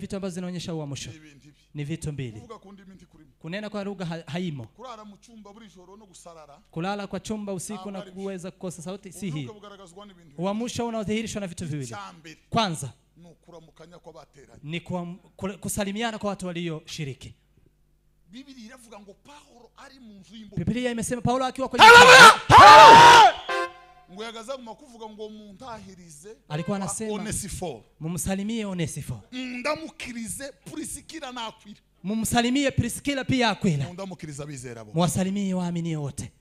vitu ambazo zinaonyesha uamsho ni vitu mbili. Kunena kwa lugha haimo. Kulala kwa chumba usiku na kuweza kukosa sauti si hii. Uamsho unaodhihirishwa na vitu viwili. Kwanza ni kusalimiana kwa watu walioshiriki. Biblia imesema Paulo akiwa kwenye alikuwa anasema mumsalimie Onesiforo, ndamukirize Prisikila na Akwila, mumsalimie Prisikila pia Akwila, ndamukiriza bizera bo, muwasalimie waamini wote.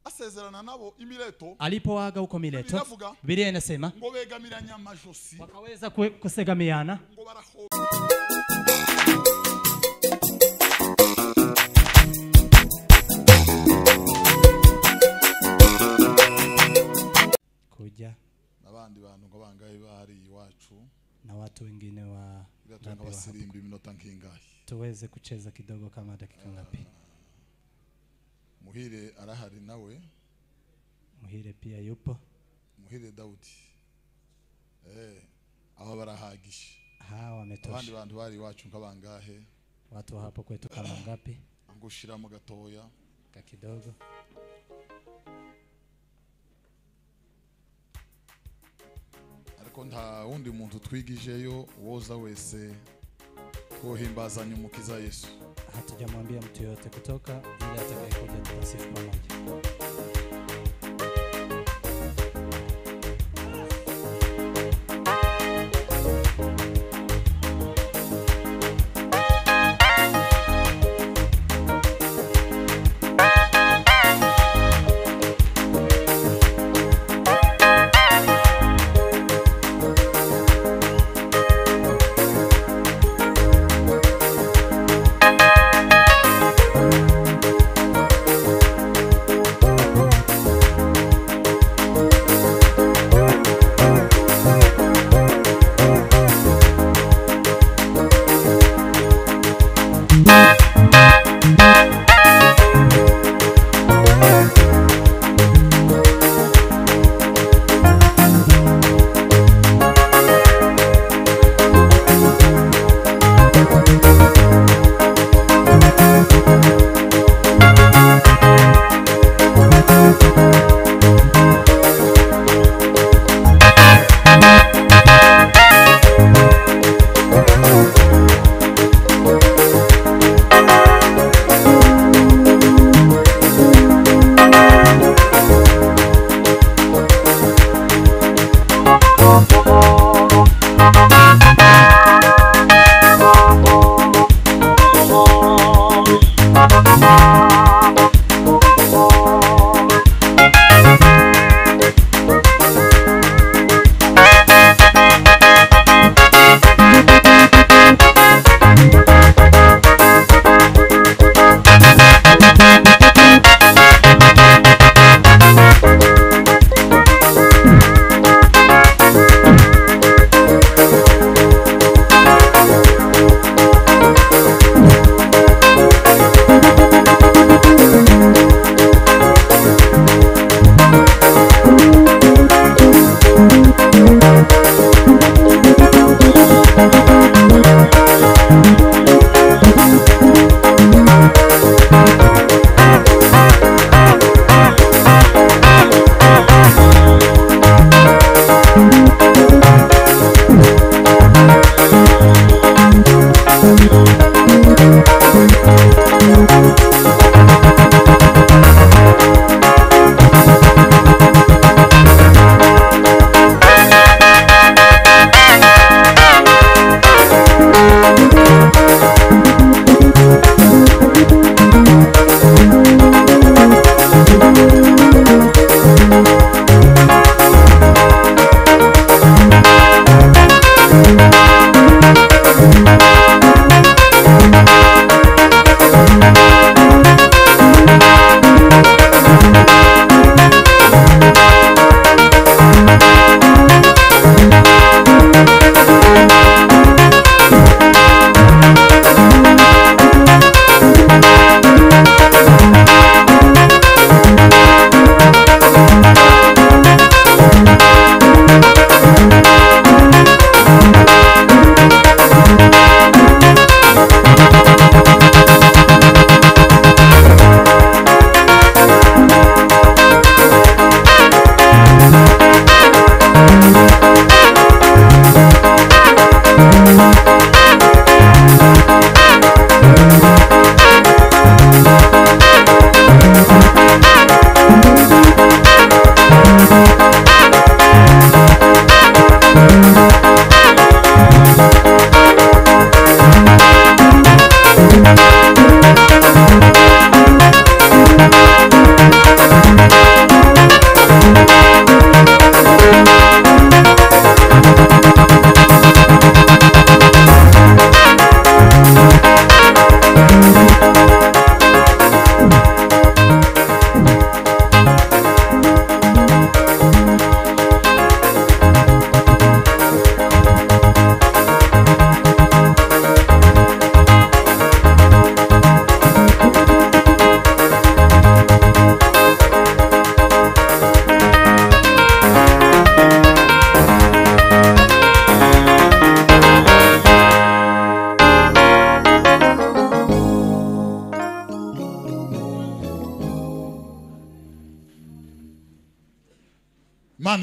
asezerana nabo imileto, alipoaga huko Mileto, Biblia inasema ngo begamiranya amajosi, wakaweza kusegamiana. Kuja nabandi bantu ngo bangaye bari iwacu na watu wengine wa sirimbi minota nkingahe tuweze kucheza kidogo kama dakika ngapi. Muhire arahari nawe, Muhire pia yupo, Muhire Daudi aba barahagisha, hawa wametosha. Abandi bantu bari iwacu ngabangahe, watu hapo kwetu kama ngapi, ngushira mu gatoya ka kidogo. Ariko nta wundi muntu twigijeyo woza wese twohimbazanya umukiza Yesu. Hatujamwambia mtu yote kutoka ili atakayekuja tutasifu pamoja.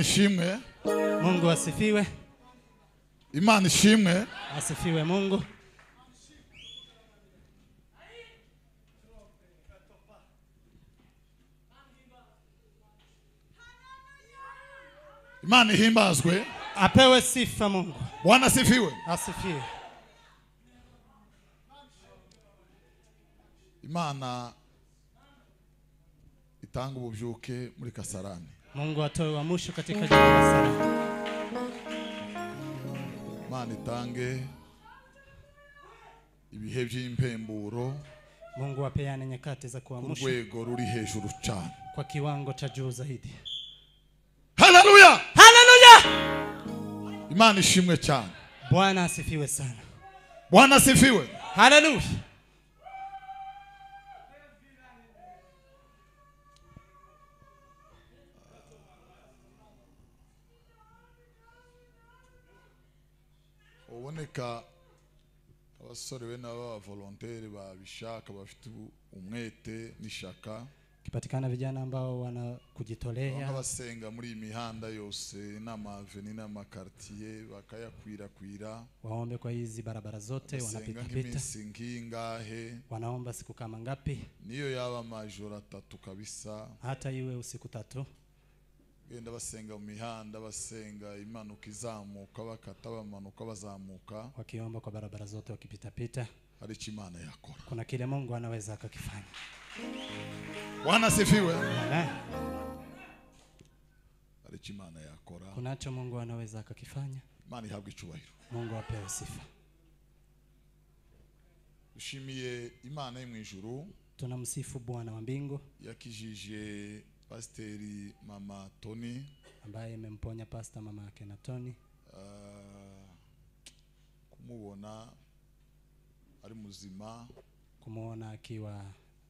ishimwe. Mungu asifiwe. Imana ishimwe. Asifiwe Mungu. Imana ihimbazwe. Apewe sifa Mungu. Bwana asifiwe. Asifiwe. Imana itanga ububyuke muri Kasarani. Mungu atoe uamsho katika jimbo la Kasarani. Imana itange ibihe by'impemburo. Mungu apeane nyakati za kuamsha. Urwego ruri hejuru cyane. Kwa kiwango cha juu zaidi. Haleluya! Haleluya! Imana ishimwe cyane. Bwana asifiwe sana. Bwana asifiwe. Haleluya! Uboneka abasore be n'aba volontaire babishaka bafite umwete n'ishaka. Kipatikana vijana ambao wana kujitolea. Abasenga muri imihanda yose n'amaveni n'amakartier bakayakwirakwira. Waombe kwa hizi barabara zote wanapita pita. Wanaomba siku kama ngapi? Niyo yaba majoro 3 kabisa. Hata iwe usiku 3. Genda basenga mu mihanda, basenga imanuka izamuka, bakata bamanuka bazamuka. Wakiomba kwa barabara zote wakipita pita. Hari Imana yakora. Kuna kile Mungu anaweza akakifanya. Bwana asifiwe. Amen. Hari Imana yakora. Kunacho Mungu anaweza akakifanya. Imana ihabwe icyubahiro. Mungu apewe sifa. Ushimiye Imana yo mu ijuru. Tunamsifu Bwana wa mbingu. Yakijije Pasteri Mama Tony, ambaye imemponya Pastor mama yake na Tony. Kumubona ari muzima, kumuona akiwa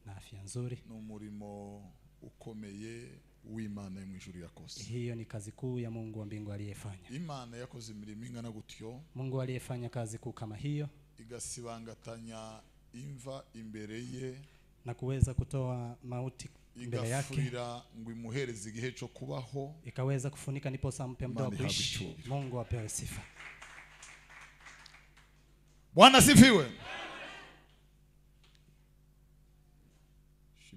na afya nzuri. N'umurimo ukomeye w'Imana yo mu ijuru yakoze. Hiyo ni kazi kuu ya Mungu wa mbingu aliyefanya. Imana yakoze imirimo ingana gutyo. Mungu aliyefanya kazi kuu kama hiyo, igasibangatanya imva imbere ye, na kuweza kutoa mauti mbele yake, ngo imuhereze igihe cyo kubaho, ikaweza kufunika ndipo sampe muda wa kuishi. Mungu apewe sifa. Bwana sifiwe.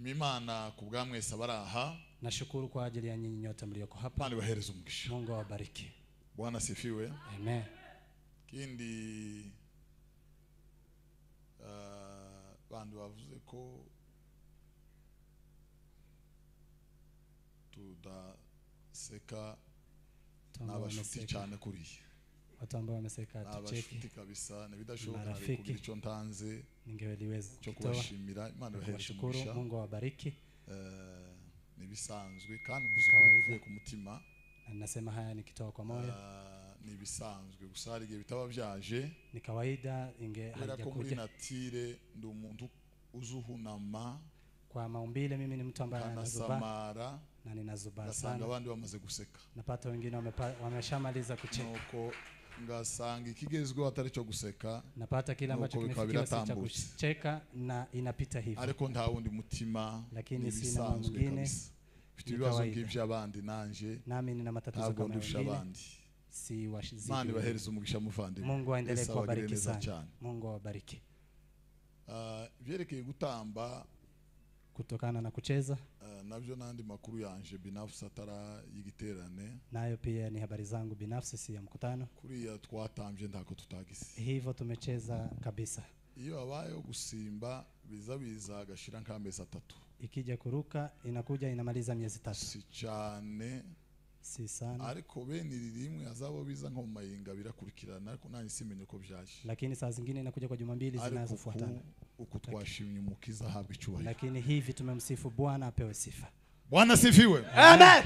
Imana kubwa mwese abaraha. Nashukuru kwa ajili ya nyinyi nyote mlioko hapa. Bwana bahereze umugisha. Mungu awabariki. Bwana sifiwe. Amen. Kindi bandu bavuze ko tudaseka n'abashuti cyane kuri watu ambao wameseka tucheki kabisa nibidashoboka kugira icyo ntanze ningeweliweza cyo kubashimira. Imana bahereze umugisha. Mungu awabariki. Nibisanzwe kandi muzukuye ku mutima. Nasema haya nikitoa kwa moyo. Nibisanzwe gusa hari igihe bitaba byaje. Ni kawaida hajakuja. Muri natire ndi umuntu uzuhunama. Kwa maumbile mimi ni mtu ambaye anazuba na ninazuba sana. Nasanga abandi bamaze guseka. Napata wengine wameshamaliza kucheka. Nuko ngasanga ikigezweho atari cyo guseka. Napata kile ambacho kimefikiwa si cha kucheka na inapita hivyo. Ariko nta wundi mutima. Lakini sina mwingine. Ibibazo ngibyo abandi nanje. Nami nina matatizo kama wengine. Si washizidi. Mani bahereza umugisha muvandimwe. Mungu aendelee kuwabariki sana. Mungu awabariki. Byerekeye gutamba kutokana na kucheza. Nabyo nandi makuru yanje binafsi atara yigiterane. Nayo pia ni habari zangu binafsi si ya mkutano. Kuriya twatambye ndako tutagisi. Hivyo tumecheza kabisa. Iyo abayo gusimba biza agashira nk'amezi 3. Ikija kuruka inakuja inamaliza miezi 3. Si cyane. Si sana. Ariko bene rimwe azabo biza nko mayinga birakurikirana ariko nani simenye ko byaje. Lakini saa zingine inakuja kwa juma mbili zinazofuatana. Uko twashimye umukiza habwe icyubahiro. Lakini hivi tumemsifu Bwana apewe sifa. Bwana sifiwe. Amen.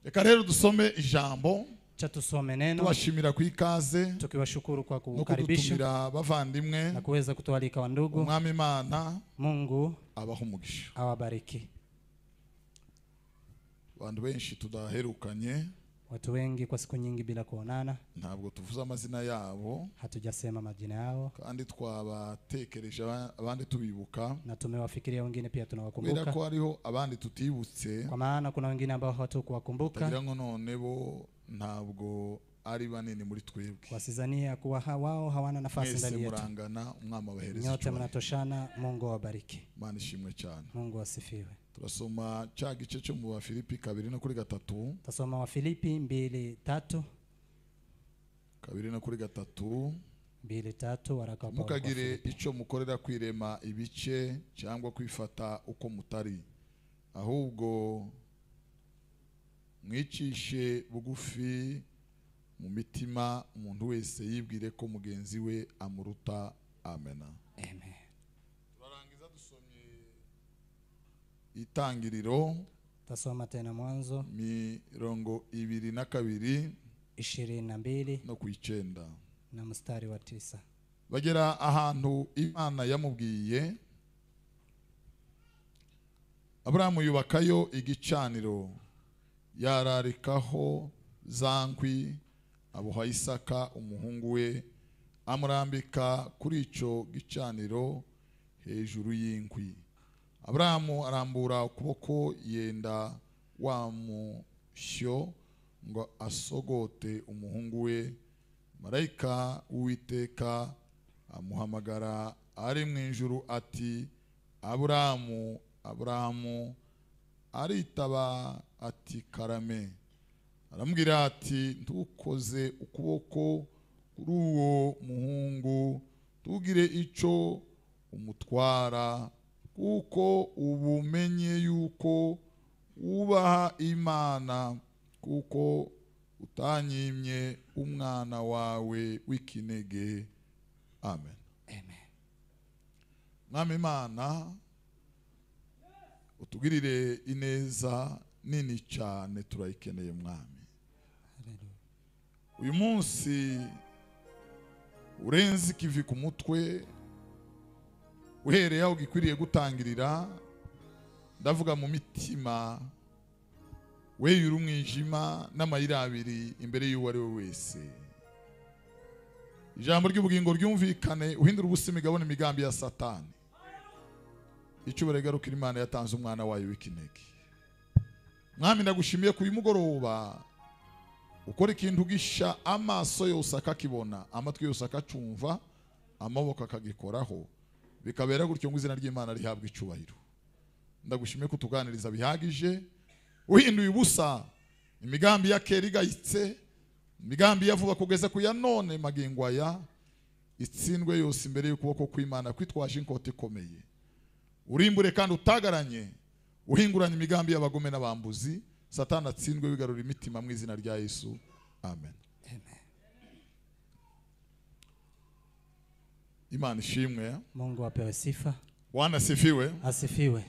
Reka rero dusome ijambo. Cha tusome neno. Tubashimira ku ikaze. Tukiwashukuru kwa kukaribisha. Bavandimwe. Na kuweza kutualika wandugu. Umwami Imana. Mungu abaho umugisha. Awabariki. Bandu benshi tudaherukanye. Watu wengi kwa siku nyingi bila kuonana. Ntabwo tuvuza amazina yabo. Hatujasema majina yao. Kandi twabatekereje abandi tubibuka. Na tumewafikiria wengine pia tunawakumbuka. Bila ko hariho abandi tutibutse. Kwa maana kuna wengine ambao hawatakuwakumbuka. Tagira ngo none bo ntabwo ari banini muri twebwe. Wasizania kuwa wao hawana nafasi ndani yetu. Murangana, umwami abahereza. Nyote mnatoshana, Mungu awabariki. Mana ishimwe cyane. Mungu asifiwe. Turasoma cya gice cyo mu Bafilipi 2:3. Tasoma wa Filipi 2:3. 2:3. 2:3 waraka wa Paulo. Mukagire ico mukorera kwirema ibice cyangwa kwifata uko mutari, ahubwo mwicishe bugufi mu mitima, umuntu wese yibwire ko mugenzi we amuruta. Amen. Amen. Turarangiza dusomye Itangiriro. Tasoma tena Mwanzo 22 22 no ku 9 na mstari wa 9. Bagera ahantu Imana yamubwiye, Abrahamu yubakayo igicaniro, yararikaho zankwi, abuha Isaka umuhungu we, amurambika kuri ico gicaniro hejuru y'inkwi. Abrahamu arambura ukuboko yenda wa mushyo ngo asogote umuhungu we. Marayika Uwiteka amuhamagara ari mu ijuru ati, Abrahamu, Abrahamu. Aritaba ati, karame. Aramubwira ati, ntukoze ukuboko kuri uwo muhungu, tugire ico umutwara, kuko ubumenye yuko ubaha Imana, kuko utanyimye umwana wawe w'ikinege. Amen. Amen. Mwami Imana, utugirire ineza nini cyane, turayikeneye mwami. Uyu munsi urenze ikivi ku mutwe, uhereye aho gikwiriye gutangirira, ndavuga mu mitima, weyura umwijima n'amayira abiri imbere y'uwo ari we wese. Ijambo ry'ubugingo ryumvikane, uhindura ubusa imigabane imigambi ya Satani. Icyubahiro garukira Imana yatanze umwana wayo w'ikinege. Mwami, ndagushimiye ku mugoroba ukora ikintu gisha, amaso yose akakibona, amatwi yose akacumva, amaboko akagikoraho, bikabera gutyo ngo izina ry'Imana rihabwe icyubahiro. Ndagushimiye ko tuganiriza bihagije, uhinduye ubusa imigambi ya kera igayitse, imigambi yavuga kugeza ku ya none magingo aya, itsindwe yose imbere y'ukuboko kw'Imana kwitwaje inkota ikomeye. Urimbure kandi utagaranye, uhinguranye imigambi y'abagome n'abambuzi, Satani atsindwe, bigarura imitima mu izina rya Yesu. Amen. Amen. Imana ishimwe. Mungu apewe sifa. Bwana asifiwe. Asifiwe.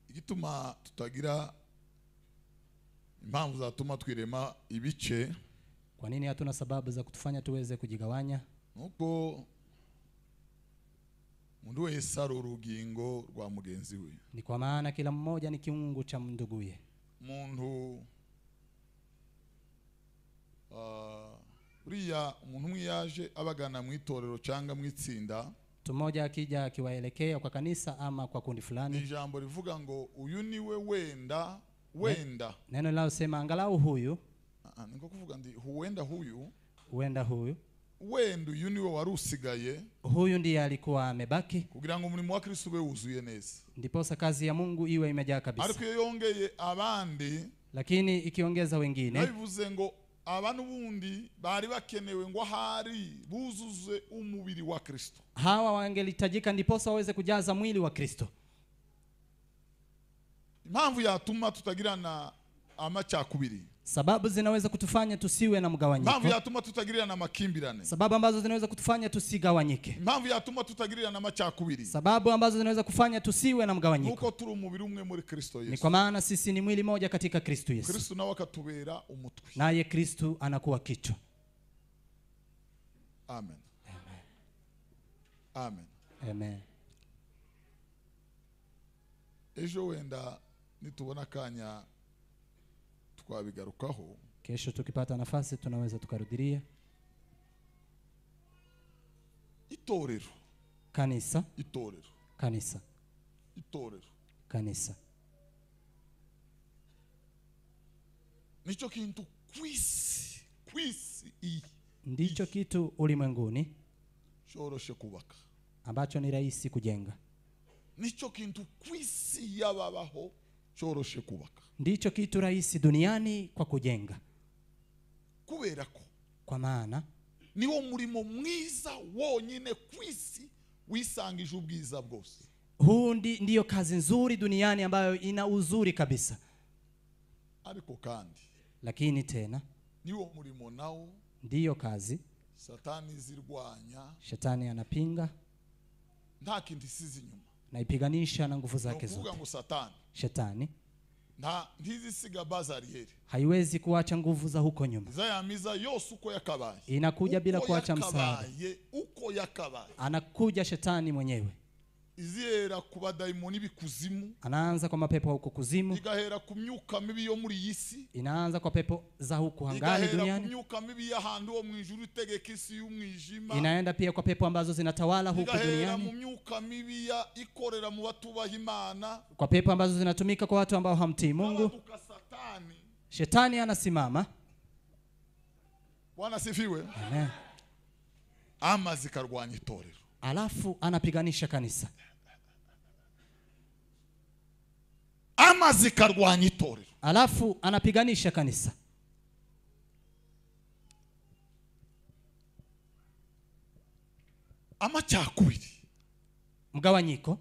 Igituma tutagira impamvu zatuma twirema ibice, kwa nini hatuna sababu za kutufanya tuweze kujigawanya? Nuko mundu wese ari urugingo rwa mugenzi we. Ni kwa maana kila mmoja ni kiungo cha nduguye. Muntu uriya umuntu mwiyaje abagana mu itorero cyangwa mu itsinda, mmoja akija akiwaelekea kwa kanisa ama kwa kundi fulani, ni jambo rivuga ngo uyu niwe wenda. Neno lao sema angalau huyu. Niko kuvuga ndi huenda huyu. Wenda uyu niwe warusigaye. Huyu ndiye alikuwa amebaki, kugira ngo umurimo wa Kristo ube wuzuye neza. Ndiposa kazi ya Mungu iwe imejaa kabisa. Ariko yongeye abandi, lakini ikiongeza wengine, bivuze ngo abantu bundi bari bakenewe ngo hari buzuze umubiri wa Kristo. Hawa wangelitajika ndiposa waweze kujaza mwili wa Kristo. Impamvu yatuma tutagirana amacakubiri, sababu zinaweza kutufanya tusiwe na mgawanyiko. Impamvu yatuma tutagirana makimbirane, sababu ambazo zinaweza kutufanya tusigawanyike. Impamvu yatuma tutagirana amacakubiri, sababu ambazo zinaweza kufanya tusiwe na mgawanyiko, nuko turi umubiri umwe muri Kristo Yesu. Ni kwa maana sisi ni mwili moja katika Kristo Yesu. Kristo nawe akatubera umutwe, naye Kristo anakuwa kichwa. Amen. Amen. Amen. Ejo wenda nitubona kanya twabigarukaho. Kesho tukipata nafasi tunaweza tukarudilia. itorero kanisa itorero kanisa itorero kanisa nicho kintu kwisi ndicho kitu ulimwenguni choroshe kubaka ambacho ni rahisi kujenga. Nicho kintu kwisi yababaho choroshe kubaka. Ndicho kitu rahisi duniani kwa kujenga. Kuberako kwa maana niwo murimo mwiza wonyine kwisi wisangije ubwiza bwose. Huu ndiyo kazi nzuri duniani ambayo ina uzuri kabisa. Ariko kandi lakini tena niwo murimo nao ndiyo kazi Satani zirwanya, Shetani anapinga, nta kindi sizi nyuma, na ipiganisha na nguvu zake zote. Shetani na ntizisiga bazarieri, haiwezi kuacha nguvu za huko nyuma. Zayamiza yose uko yakabaye, inakuja bila kuacha msaada. Uko yakabaye anakuja Shetani mwenyewe. Izihera kuba daimoni bikuzimu, anaanza kwa mapepo huko kuzimu. Igahera kumyuka mibi yo muri yisi, inaanza kwa pepo za huko hangani duniani. Igahera kumyuka mibi ya handi wo mwijuru tegeka isi y'umwijima. Inaenda pia kwa pepo ambazo zinatawala huko duniani. Igahera kumyuka mibi ya ikorera mu batubaha Imana, kwa pepo ambazo zinatumika kwa watu ambao hamtii Mungu. Shetani anasimama. Bwana sifiwe. Amen. Ama zikarwanya itorero, alafu anapiganisha kanisa. Ama zikarwanya itorero, alafu anapiganisha kanisa. Ama chakwiri, mgawanyiko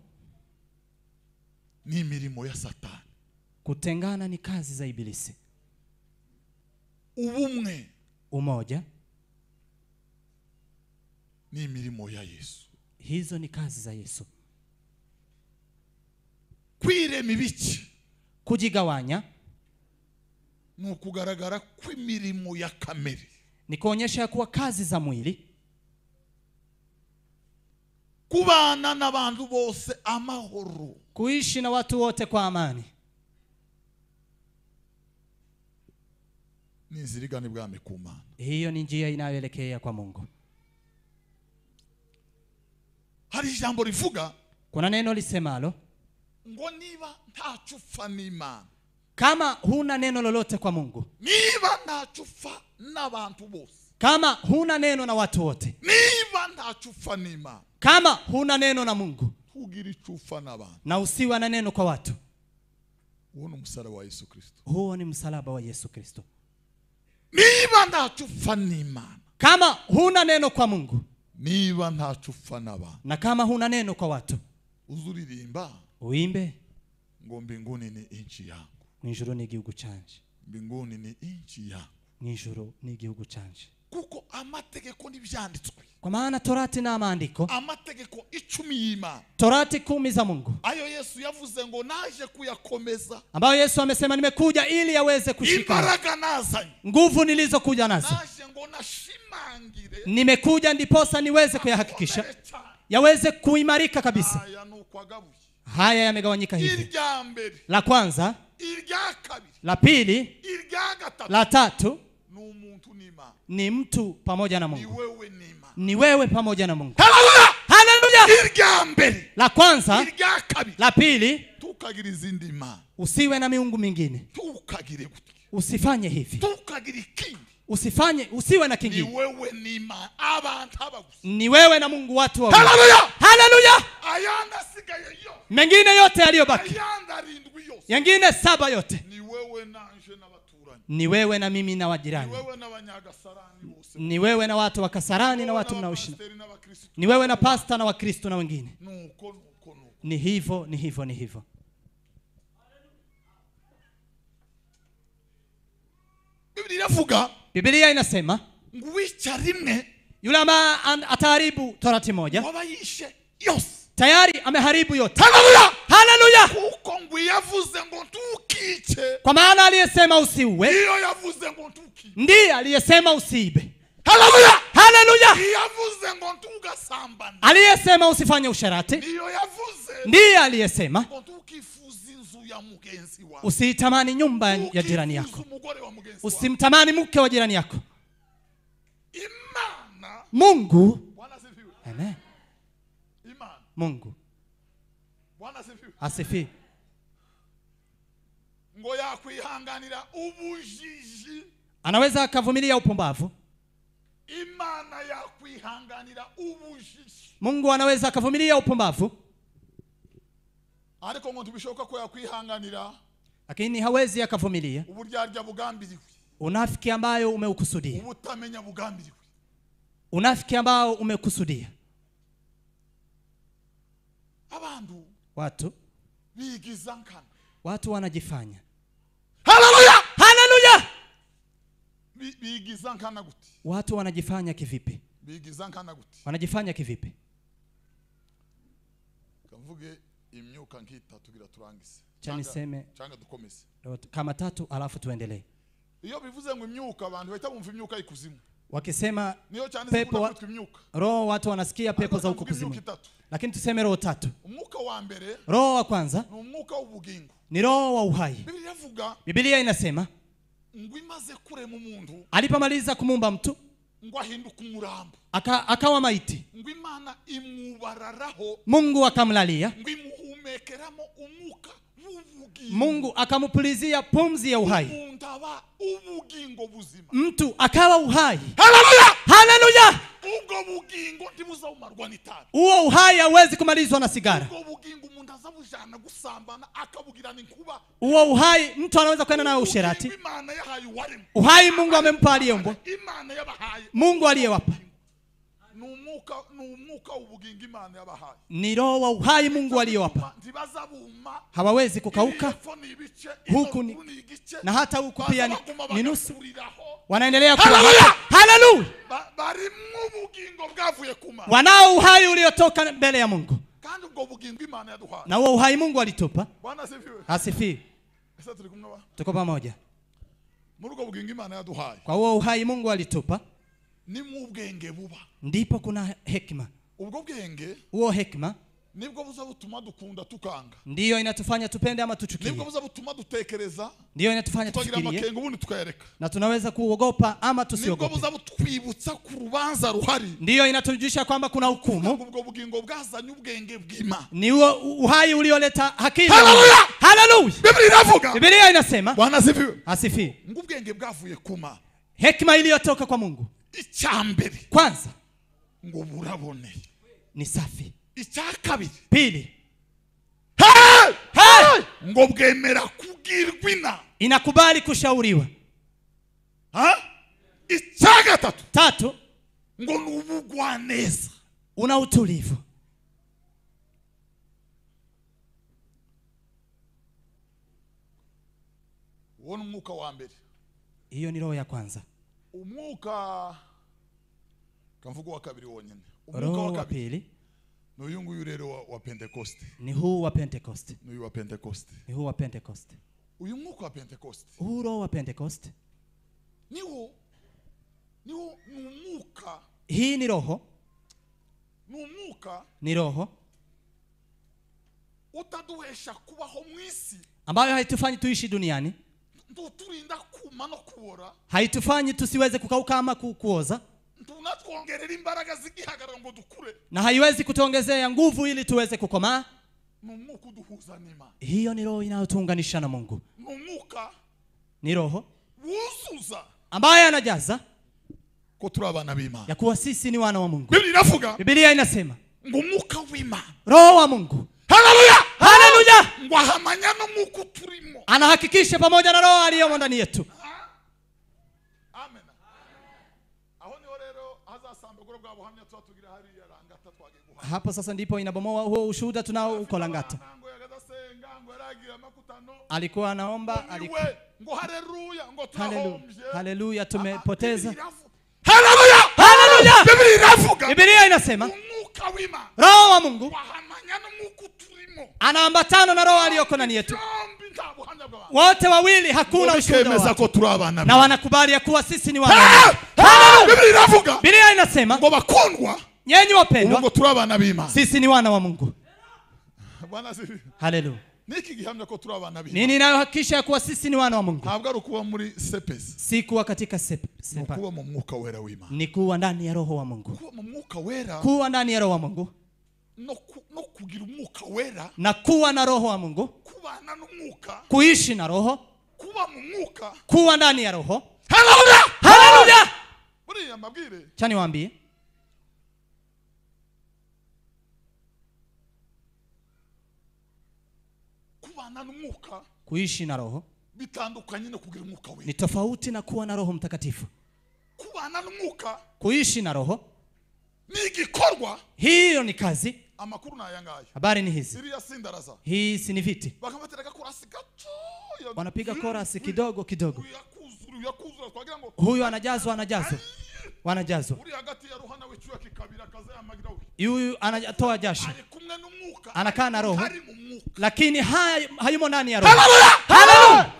ni mirimo ya Satani. Kutengana ni kazi za ibilisi. Ubumwe, umoja, ni mirimo ya Yesu. Hizo ni kazi za Yesu. Kwirema ibice, kujigawanya, ni ukugaragara kw'imirimo ya kamere, ni kuonyesha kuwa kazi za mwili. Kubana n'abantu bose amahoro, kuishi na watu wote kwa amani. Ni zirigani bwami ku Mana. Hiyo ni njia inayoelekea kwa Mungu. Hari ijambo rivuga, kuna neno lisemalo, ngo niba ntacufa n'Imana, kama huna neno lolote kwa Mungu, niba ntacufa n'abantu bose, kama huna neno na watu wote, niba ntacufa n'Imana, kama huna neno na Mungu, tugira icufa n'abantu, na usiwa na neno kwa watu. Huo ni msalaba wa Yesu Kristo. Huo ni msalaba wa Yesu Kristo. Niba ntacufa n'Imana, kama huna neno kwa Mungu, niba ntacufa n'abantu, na kama huna neno kwa watu, uzuririmba uimbe ngo mbinguni ni inchi yangu, mw'ijuru ni igihugu canje. Mbinguni ni inchi yangu, mw'ijuru ni igihugu canje. Kuko amategeko n'ibyanditswe, kwa maana Torati na maandiko, amategeko 10 y'Imana, Torati 10 za Mungu, ayo Yesu yavuze ngo naje kuyakomeza, ambayo Yesu amesema nimekuja ili yaweze kushika. Imbaraga nazanye, nguvu nilizokuja nazo, naje ngo nashimangire, nimekuja ndiposa niweze kuyahakikisha yaweze kuimarika kabisa. Haya yamegawanyika hivi: la kwanza, la pili, la tatu, ni mtu pamoja na Mungu. Ni wewe pamoja na Mungu. Haleluya! Haleluya! La kwanza, la pili, usiwe na miungu mingine. Usifanye hivi. Usiwe na kingine. Ni wewe na Mungu, watu wa Mungu. Haleluya! Haleluya! Mengine yote yaliyobaki, yengine 7 yote, ni wewe na mimi na wajirani, ni wewe na watu wa Kasarani na watu mnaoishi, ni wewe na pasta na Wakristo na wengine. Ni hivyo, ni hivyo, ni hivyo. Biblia inasema yule ambaye ataharibu Torati moja tayari ameharibu yote. Haleluya! Haleluya! Kuko ngo yavuze ngo ntukice, kwa maana aliyesema usiue ndiyo yavuze ngo ntukice, ndiye aliyesema usiibe. Haleluya! Haleluya! Yavuze ngo ntugasambane, aliyesema usifanye usharati ndiyo yavuze, ndiye aliyesema ngo ntukifuze inzu ya mugenzi wako, usitamani nyumba ya jirani yako, usimtamani mke wa jirani yako. Imana, Mungu, Amen. Imana. Mungu. Bwana asifiwe. Asifiwe. Ngo yakwihanganira ubujiji. Anaweza akavumilia upumbavu. Imana yakwihanganira ubujiji. Mungu anaweza akavumilia upumbavu. Ariko ngo tubishoka ko yakwihanganira, lakini hawezi akavumilia uburyarya bugambiriwe. Unafiki ambayo umeukusudia. Ubutamenya bugambiriwe. Unafiki ambao umekusudia. Abantu. Watu. Bigiza nkana. Watu wanajifanya. Hallelujah! Hallelujah! Bigiza nkana guti. Watu wanajifanya kivipi? Bigiza nkana guti. Wanajifanya kivipi? Kamvuge imyuka nk'itatu gira turangise. Chaniseme. Changa dukomeze. Kama 3 alafu tuendelee. Iyo bivuze ngo imyuka abantu bahita bumva imyuka ikuzimu. Wakisema pepo roho, watu wanasikia pepo za huko kuzimu. Lakini tuseme roho 3. Umwuka wa mbere, roho wa kwanza ni umwuka w'ubugingo. Ni roho wa uhai. Biblia inasema ngo imaze kurema umuntu, alipomaliza kumumba mtu, ngo ahinduka umurambo, akawa maiti. Ngo Imana imubararaho, Mungu akamlalia, ngo imuhumekeramo umwuka w'ubugingo. Mungu akamupulizia pumzi ya uhai. Undaba ubugingo buzima. Mtu akawa uhai. Hallelujah! Hallelujah! Ubwo bugingo ndibuza umarwa n'itabi. Uo uhai hauwezi kumalizwa na sigara. Ubwo bugingo umuntu azabujana gusambana akabugirana inkuba. Uo uhai mtu anaweza kwenda nayo usherati. Imana yahaye waremwe. Uhai Mungu amempa aliyeumbwa. Imana yabahaye. Mungu aliyewapa. Numwuka ubugingo Imana yabahaye. Ni roho wa uhai Mungu aliyowapa. Hawawezi kukauka. Huku ni, na hata huku pia ni nusu. Wanaendelea kuwa. Hallelujah! Bari mu bugingo bwavuye kuma. Wanao uhai uliotoka mbele ya Mungu. Kandi ubwo bugingo Imana yaduhaye. Na huo uhai Mungu alitupa. Bwana asifiwe. Asifiwe. Sasa tuli kumwe ba. Tuko pamoja. Muri ubwo bugingo Imana yaduhaye. Kwa huo uhai Mungu alitupa, ni mu bwenge buba. Ndipo kuna hekima. Ubwo bwenge, huo hekima, nibwo buza butuma dukunda tukanga. Ndiyo inatufanya tupende ama tuchukie. Nibwo buza butuma dutekereza. Ndiyo inatufanya tufikirie. Tukagira makengo ubundi tukayareka. Na tunaweza kuogopa ama tusiogope. Nibwo buza butwibutsa ku rubanza ruhari. Ndiyo inatujisha kwamba kuna hukumu. Ubwo bugingo bwazanye ubwenge bw'Imana. Ni huo uhai ulioleta akili. Hallelujah! Hallelujah! Biblia inavuga. Biblia inasema. Bwana asifiwe. Asifiwe. Ubwenge bwavuye kuma. Hekima iliyotoka kwa Mungu. Icyambere. Kwanza, ngo burabone. Ni safi. Icyakabiri. Pili. Hey! Ngo bwemera kugirwa ina. Inakubali kushauriwa. Icyagatatu. Tatu. Ngo nubugwaneza. Una utulivu. Wona umwuka wa mbere. Hiyo ni roho ya kwanza. Umwuka kamvugo wa kabiri wonyene. Roho wa pili. N'uyu nguyu rero wa Pentecost. Ni huu wa Pentecost. N'uyu wa Pentecost. Ni huu wa Pentecost. Uyu mwuka wa Pentecost. Huu roho wa Pentecost. Niwo n'umwuka. Hii ni roho. N'umwuka. Ni roho utaduhesha kubaho mwisi. Ambayo haitufanyi tuishi duniani. Turinda kuma no kubora. Haitufanyi tusiweze kukauka ama kuoza. Tunatwongerera imbaraga zigihagarara ngo dukure. Na haiwezi kutuongezea nguvu ili tuweze kukomaa. N'umwuka uduhuza n'Imana. Hiyo ni roho inayotuunganisha na Mungu. N'umwuka. Ni roho wuzuza ambaye anajaza ko turi abana b'Imana. Ya kuwa sisi ni wana wa Mungu. Biblia inavuga. Biblia inasema ngo umwuka w'Imana. Roho wa Mungu. Hallelujah! Hallelujah! Ngo ahamanya n'umwuka turimo. Anahakikisha pamoja na roho aliyomo ndani yetu. Amen. Aho niho rero hazasambagura bwa buhamya twatugira hari yarangata twage guhamya. Hapo sasa ndipo inabomoa huo ushuhuda tunao uko Langata. Alikuwa anaomba, alikuwa ngo haleluya, ngo tunahombye. Haleluya, tumepoteza. Haleluya! Haleluya! Biblia inavuga. Biblia inasema umwuka w'Imana. Roho wa Mungu wahamanya n'umwuka turimo. Anaambatana na roho aliyoko ndani yetu. Wote wawili hakuna ushuhuda. Na wanakubali ya kuwa sisi ni wana. Biblia inavuga. Biblia inasema ngo bakundwa. Nyenyi wapendwa. Ngo turi abana b'Imana. Sisi ni wana wa Mungu. Bwana asifiwe. Haleluya. niki gihamya ko turi abana b'Imana? Nini inayohakikisha kuwa sisi ni wana wa Mungu? Ntabwo ari kuba muri sepesi. Si kuwa katika sepa. Kuba mu mwuka wera w'Imana. Ni kuwa ndani ya roho wa Mungu. Kuba mu mwuka wera. Kuwa ndani ya roho wa Mungu. No kugira umwuka wera. Na kuwa na roho wa Mungu. Kubana n'umwuka. Kuishi na roho. Kuba mu mwuka. Kuwa ndani ya roho. Haleluya! Haleluya! Buriya mabwire. Chani waambie. Kubana n'umwuka. Kuishi na roho. Bitandukanye no kugira umwuka wera. Ni tofauti na kuwa na Roho Mtakatifu. Kubana n'umwuka. Kuishi na roho. Ni igikorwa. Hiyo ni kazi. Amakuru na yangaye. Habari ni hizi. Siriya sindaraza. Hii si ni viti. Bakamatera korasi gato. Wanapiga korasi kidogo kidogo. Yakuzura twagira ngo huyu anajazwa. Wanajazwa. Uri hagati ya Ruhana w'icyuya kikabira kaza yamagira we. Huyu anatoa jasho. Ari kumwe n'umwuka. Anakaa na roho. Lakini hayumo ndani ya roho. Haleluya!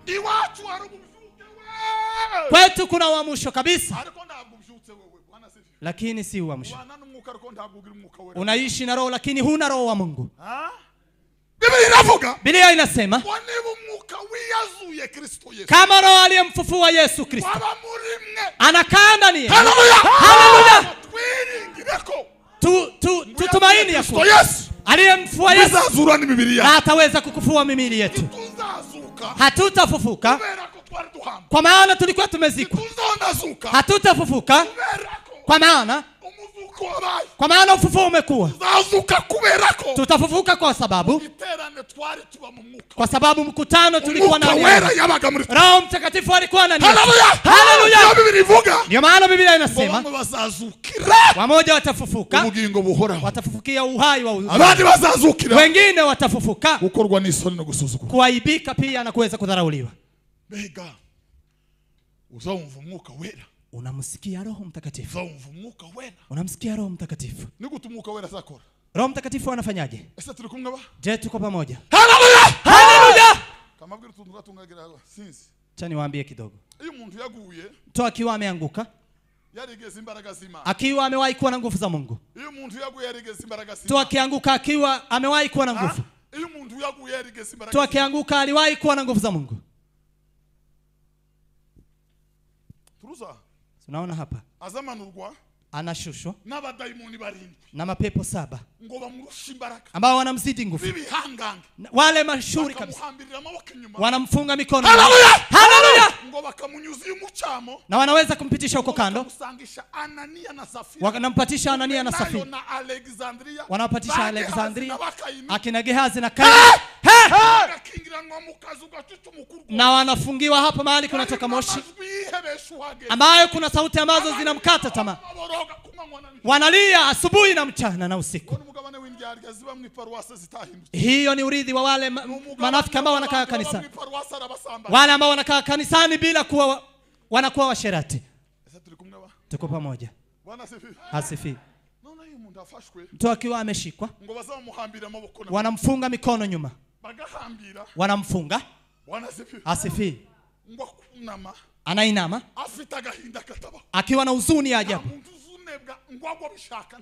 Iwacu hari umuvyuke we. Kwetu kuna uamsho kabisa. Ariko ntabwo uvyutse wewe. Bwana sifi. Lakini si uamsho. Bwana n'umwuka ariko ntabwo ugira umwuka wewe. Unaishi na roho lakini huna roho wa Mungu. Biblia inavuga. Biblia inasema. Kama roho aliyemfufua Yesu Kristo. Anakaa ndani yetu. Haleluya! Tutumaini ya kuwa aliyemfufua Yesu ataweza kukufua mimili yetu. Hatutafufuka kwa maana tulikuwa tumezikwa. Hatutafufuka kwa maana ufufuo umekuwa. Tutafufuka kwa sababu mkutano tulikuwa na Roho Mtakatifu alikuwa ndani. Haleluya! Ndio maana Biblia inasema wamoja watafufuka, watafufukia uhai wa uzima. Wengine watafufuka gukorwa n'isoni no gusuzugurwa, kuaibika pia na kuweza kudharauliwa. Bega uzumva umwuka wera. Unamsikia Roho Mtakatifu. Uzumva umwuka wera. Unamsikia Roho Mtakatifu. Ni gutumuka wera zakora. Roho Mtakatifu anafanyaje? Ese turi kumwe ba? Je, tuko pamoja? Haleluya! Haleluya! Kama bwira tungagira sinzi. Cha niwaambie kidogo. Iyo umuntu yaguye, to akiwa ameanguka, yarigeze imbaraga z'Imana. Akiwa amewahi kuwa na nguvu za Mungu. Iyo umuntu yaguye yarigeze imbaraga z'Imana. To akianguka akiwa amewahi kuwa na nguvu. Iyo umuntu yaguye yarigeze imbaraga. To akianguka aliwahi kuwa na nguvu za Mungu. Turuza. Unaona hapa? Azamanurwa. Anashushwa n'abadaimoni barindwi na mapepo 7 ngo bamurusha imbaraga ambao wanamzidi nguvu. Bibihangange wale mashuri kabisa wanamfunga mikono. Haleluya! Ngo bakamunyuza umucamo na wanaweza kumpitisha huko kando, wanampatisha Anania na Safira, wanapatisha Alexandria, akina Gehazi na Kaini, na wanafungiwa hapa mahali kunatoka moshi ambayo kuna sauti ambazo zinamkata tamaa. Wanalia asubuhi na mchana na usiku. Hiyo ni urithi wa wale manafiki ambao wanakaa kanisani. Wale ambao wanakaa kanisani bila kuwa wanakuwa washerati. Tuko pamoja. Asifi. Mtu akiwa ameshikwa, wanamfunga mikono nyuma. Wanamfunga. Asifi. Anainama akiwa na huzuni ya ajabu.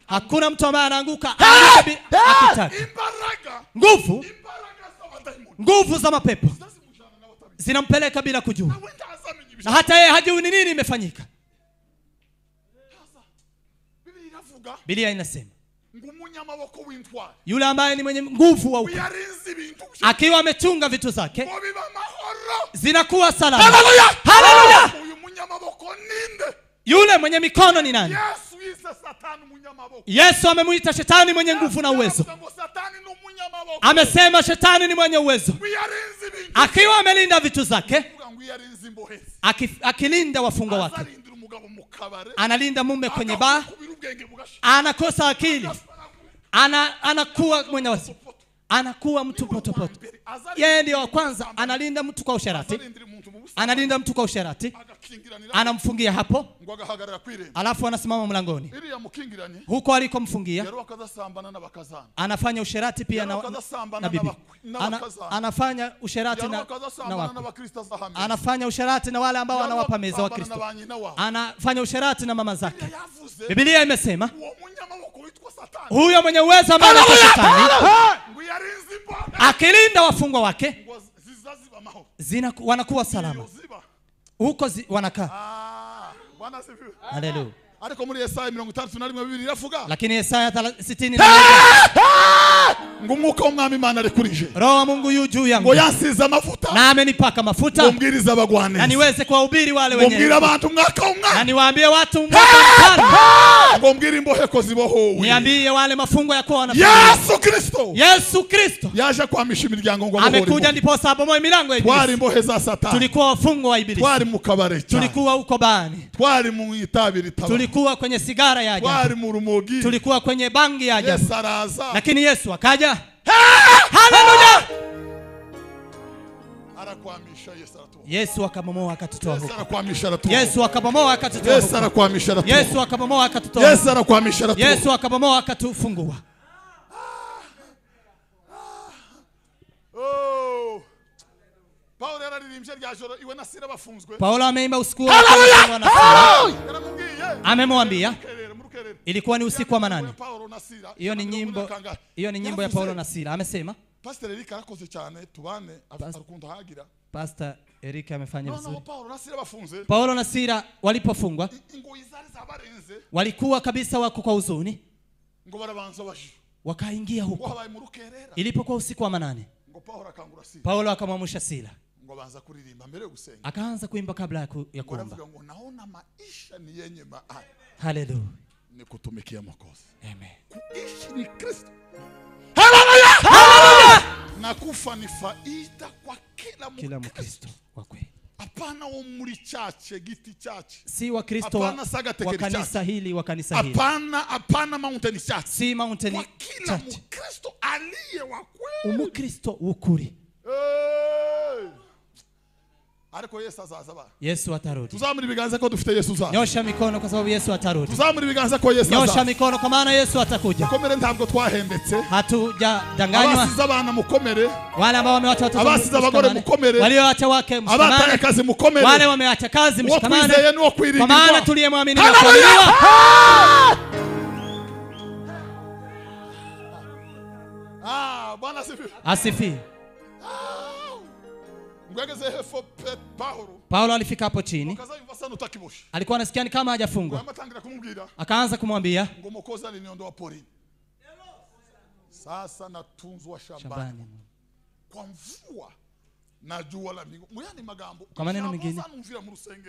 Hakuna mtu ambaye anaanguka akitaka. Nguvu za mapepo zinampeleka bila kujua, na hata yeye hajui ni nini imefanyika. Biblia inasema yule ambaye ni mwenye nguvu wa ukuu, akiwa amechunga vitu zake, zinakuwa salama. Haleluya! Yule mwenye mikono ni nani? Yesu amemuita shetani mwenye nguvu na uwezo. Amesema shetani ni mwenye uwezo. Akiwa amelinda vitu zake, akilinda wafungwa wake, analinda mume kwenye baa, anakosa akili, anakuwa mwenye wazi, anakuwa mtu potopoto. Yeye ndio wa kwanza analinda mtu kwa usherati. Analinda mtu kwa usherati, anamfungia hapo, alafu anasimama mlangoni. Huko alikomfungia anafanya usherati pia na bibi. Anafanya usherati na wako. Anafanya usherati na wale ambao wanawapa meza wa Kristo. Anafanya usherati na mama zake. Biblia imesema huyo mwenye uwezo ambaye ni shetani akilinda wafungwa wake wanakuwa salama huko wanakaa. Bwana asifiwe. Haleluya. Ariko muri Yesaya 61:2 iravuga. Lakini Yesaya 60 ngumwuka w'Umwami Imana arikurije. Roho wa Mungu yu juu yangu. Ngo yansiza amavuta. Na amenipaka mafuta. Ngombwiriza abagwaneza. Na niweze kuwahubiri wale wenye. Ngombwira abantu mwaka w'Umwami. Na niwaambie watu mwaka mpana. Ngombwira imboheko zibohowe. Niambie wale mafungo ya kuwa wanafanya. Yesu Kristo. Yesu Kristo. Yaje kwamisha imiryango ngo abohore. Amekuja ndipo sababu milango ya ibilisi. Twari imbohe za Satani. Tulikuwa wafungwa wa ibilisi. Twari mu kabare. Tulikuwa huko bani. Twari mu itabiri taba. Tulikuwa kwenye sigara ya ajabu. Twari mu rumogi. Tulikuwa kwenye bangi ya ajabu. Yesu araza. Lakini Yesu akaja. Haleluya. Arakwamisha Yesu aratuwa. Yesu akabomoa akatutoa huko. Yesu arakwamisha aratuwa. Yesu akabomoa akatutoa huko. Yesu arakwamisha aratuwa. Yesu akabomoa akatutoa. Yesu arakwamisha aratuwa. Yesu akabomoa akatufungua. Oh. Paulo yararirimbye rya joro iwe na Sila bafunzwe. Paulo ameimba usiku wa amemwambia ilikuwa ni usiku wa manane. Hiyo ni nyimbo ya Paulo na Sila. Amesema Pastor Eric arakoze cyane tubane arukundo hagira. Pastor Eric amefanya vizuri. Paulo na Sila bafunze. Paulo na Sila walipofungwa walikuwa kabisa wako kwa huzuni. Ngo barabanza baje. Wakaingia huko. Ilipokuwa usiku wa manane. Paulo akamwamsha Sila. Ngo banza kuririmba mbere yo gusenga. Akaanza kuimba kabla ya kuomba. Ngo naona maisha ni yenye maana. Haleluya. Ni kutumikia Mwokozi. Amen. Kuishi ni Kristo. Haleluya. Haleluya. Na kufa ni faida kwa kila Mkristo wa kweli. Hapana wo muri chache giti chache. Si wa Kristo wa kanisa hili wa kanisa hili. Hapana mountain church. Si mountain church. Kwa kila Mkristo aliye wa kweli. Umukristo ukuri. Ariko Yesu azaza. Yesu atarudi. Tuzamuri biganza ko dufite Yesu azaza. Nyosha mikono kwa sababu Yesu atarudi. Tuzamuri biganza ko Yesu azaza. Nyosha mikono kwa maana Yesu atakuja. Mukomere ntabwo twahembetse. Hatujadanganywa. Abasiza abana mukomere. Wale ambao wameacha watoto abasiza abagore mukomere. Walioacha wake mshikamane. Abataka kazi mukomere. Wale wameacha kazi mshikamane. Kwa maana tuliyemwamini na kuaminiwa. Bwana asifiwe. Asifiwe. Paulo alifika hapo chini. Alikuwa anasikia ni kama hajafungwa. Akaanza kumwambia, sasa natunzwa shambani kwa mvua na jua la mbingu. Muyani magambo. Kwa maneno mengine,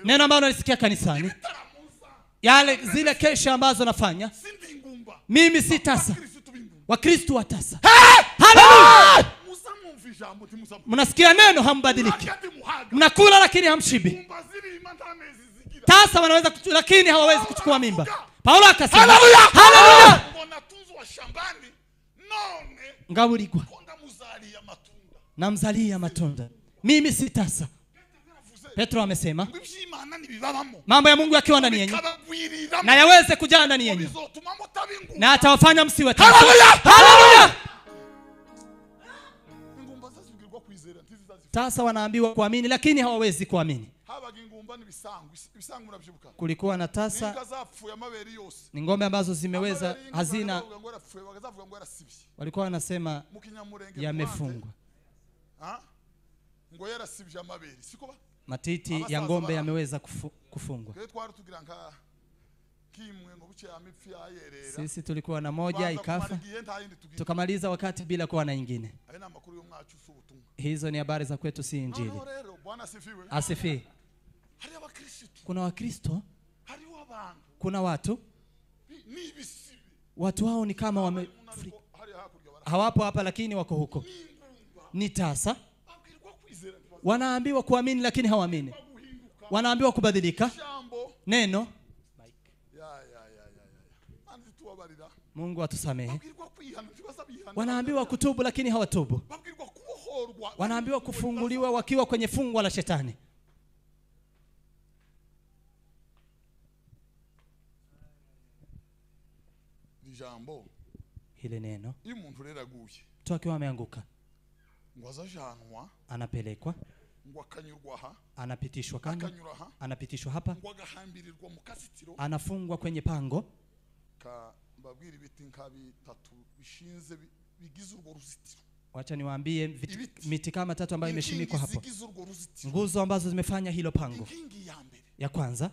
neno ambalo nalisikia kanisani, yale zile kesha ambazo nafanya mimi si tasa, Wakristo wa tasa. Haleluya. Mnasikia neno hambadiliki. Mnakula lakini hamshibi. Tasa wanaweza lakini hawawezi kuchukua mimba. Paulo akasema haleluya. Ngaburigwa namzalia matunda. Mimi si tasa. Petro amesema mambo ya Mungu yakiwa ndani yenu na yaweze kujaa ndani yenu na atawafanya msiwe tasa. Haleluya. Sasa wanaambiwa kuamini lakini hawawezi kuamini. Kulikuwa na tasa ni ngombe ambazo zimeweza hazina, walikuwa wanasema yamefungwa. Matiti ya ngombe yameweza kufungwa. Sisi tulikuwa na moja ikafa, tukamaliza wakati bila kuwa na nyingine. Hizo ni habari za kwetu, si injili. Asifiwe. Kuna Wakristo, kuna watu hao ni kama hawapo hapa lakini wako huko. Ni tasa. Wanaambiwa kuamini lakini hawaamini. Wanaambiwa kubadilika. Neno. Mungu atusamehe. Wanaambiwa kutubu lakini hawatubu. Wanaambiwa kufunguliwa wakiwa kwenye fungu la shetani. Hile neno. Tu akiwa ameanguka, anapelekwa, anapitishwa kando, anapitishwa hapa, anafungwa kwenye pango. Wacha niwaambie miti kama 3 ambayo imeshimikwa hapo. Nguzo ambazo zimefanya hilo pango. Ya kwanza,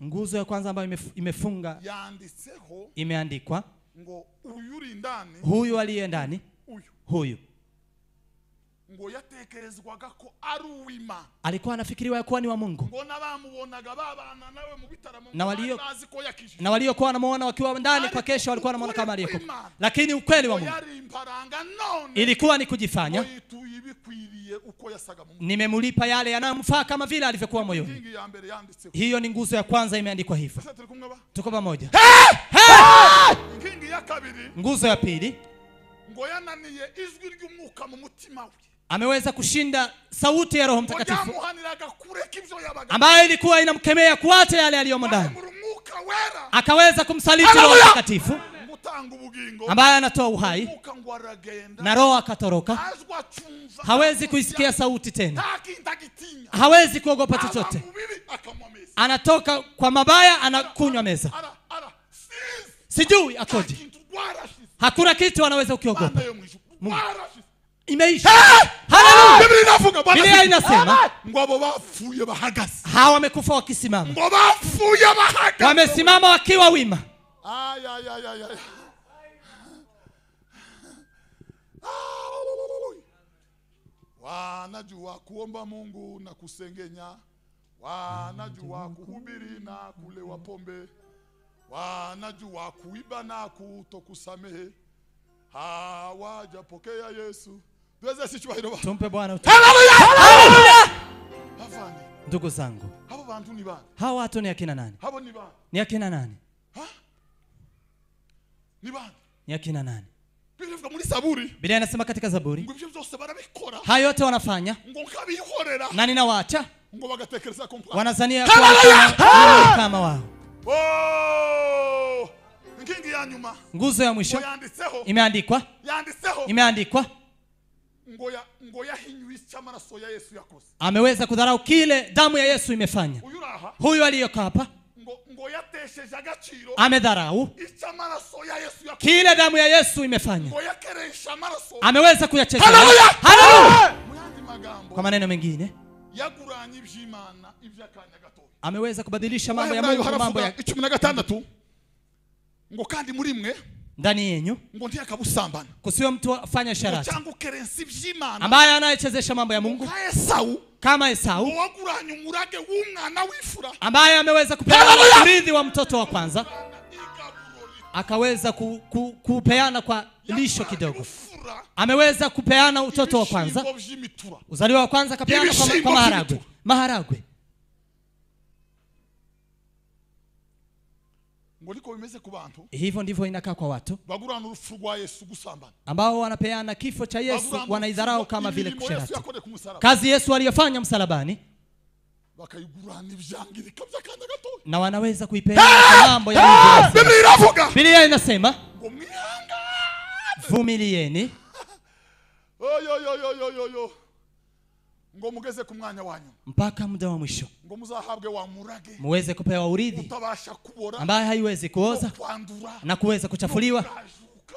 nguzo ya kwanza ambayo imefunga imeandikwa huyu aliye ndani, huyu ngo yatekerezwaga ko ari uw'Imana, alikuwa anafikiriwa kuwa ni wa Mungu. Na waliokuwa wanamuona wakiwa ndani kwa kesho walikuwa wanamuona kama aliyeko. Lakini ukweli wa Mungu ilikuwa ni kujifanya, nimemulipa yale yanamfaa kama vile alivyokuwa moyoni. Hiyo ni nguzo ya kwanza imeandikwa hivyo. Tuko pamoja. Nguzo ya pili, ngo yananiye ijwi ry'umwuka mu mutima we, ameweza kushinda sauti ya Roho Mtakatifu ambayo ilikuwa inamkemea kuacha yale aliyomo ndani. Akaweza kumsaliti Roho Mtakatifu ambaye anatoa uhai, na Roho akatoroka. Hawezi kuisikia sauti tena, hawezi kuogopa chochote. Anatoka kwa mabaya, anakunywa meza, sijui akoje. Hakuna kitu anaweza ukiogopa. Imeisha. Haleluya. Biblia inasema ngo abo bapfuye bahagaze, hawa wamekufa wakisimama. Ngo bapfuye bahagaze, wamesimama wakiwa wima. Wanajua kuomba Mungu na kusengenya, wanajua kuhubiri na kulewa pombe, wanajua kuiba na kutokusamehe, hawajapokea Yesu. Tumpe Bwana utukufu. Haleluya. Ndugu zangu, hao bantu ni bani? Hao watu ni akina nani? Hao ni bani? Ni akina nani? Ni bani? Ni akina nani? Biblia inasema katika Zaburi, hayo yote wanafanya na ninawaacha, wanazania kwa kama wao. Nguzo ya mwisho imeandikwa, ameweza kudharau kile damu ya Yesu imefanya. Huyu aliyokaa hapa amedharau kile damu ya Yesu imefanya, ameweza kuyachezea. Haleluya. Kwa maneno mengine, ameweza kubadilisha mambo ya Mungu mambo ya 16. Ngo kandi muri mwe ndani yenu ngo ntiyakabusambana, kusiwe mtu afanya sharati ambaye anayechezesha mambo ya Mungu kama Esau ambaye ameweza kupeana urithi wa mtoto wa kwanza, akaweza kupeana kwa lisho kidogo. Ameweza kupeana utoto wa kwanza, uzaliwa wa kwanza akapeana kwa maharagwe. Hivyo ndivyo inakaa kwa watu ambao wanapeana kifo cha Yesu, wanaidharau kama vile kusherati. Kazi Yesu aliyofanya msalabani, na wanaweza kuipeana kwa mambo ya Mungu. Biblia inasema vumilieni ngo mugeze ku mwanya wanyu mpaka muda wa mwisho, ngo muzahabwe wa murage, muweze kupewa urithi ambaye haiwezi kuoza na kuweza kuchafuliwa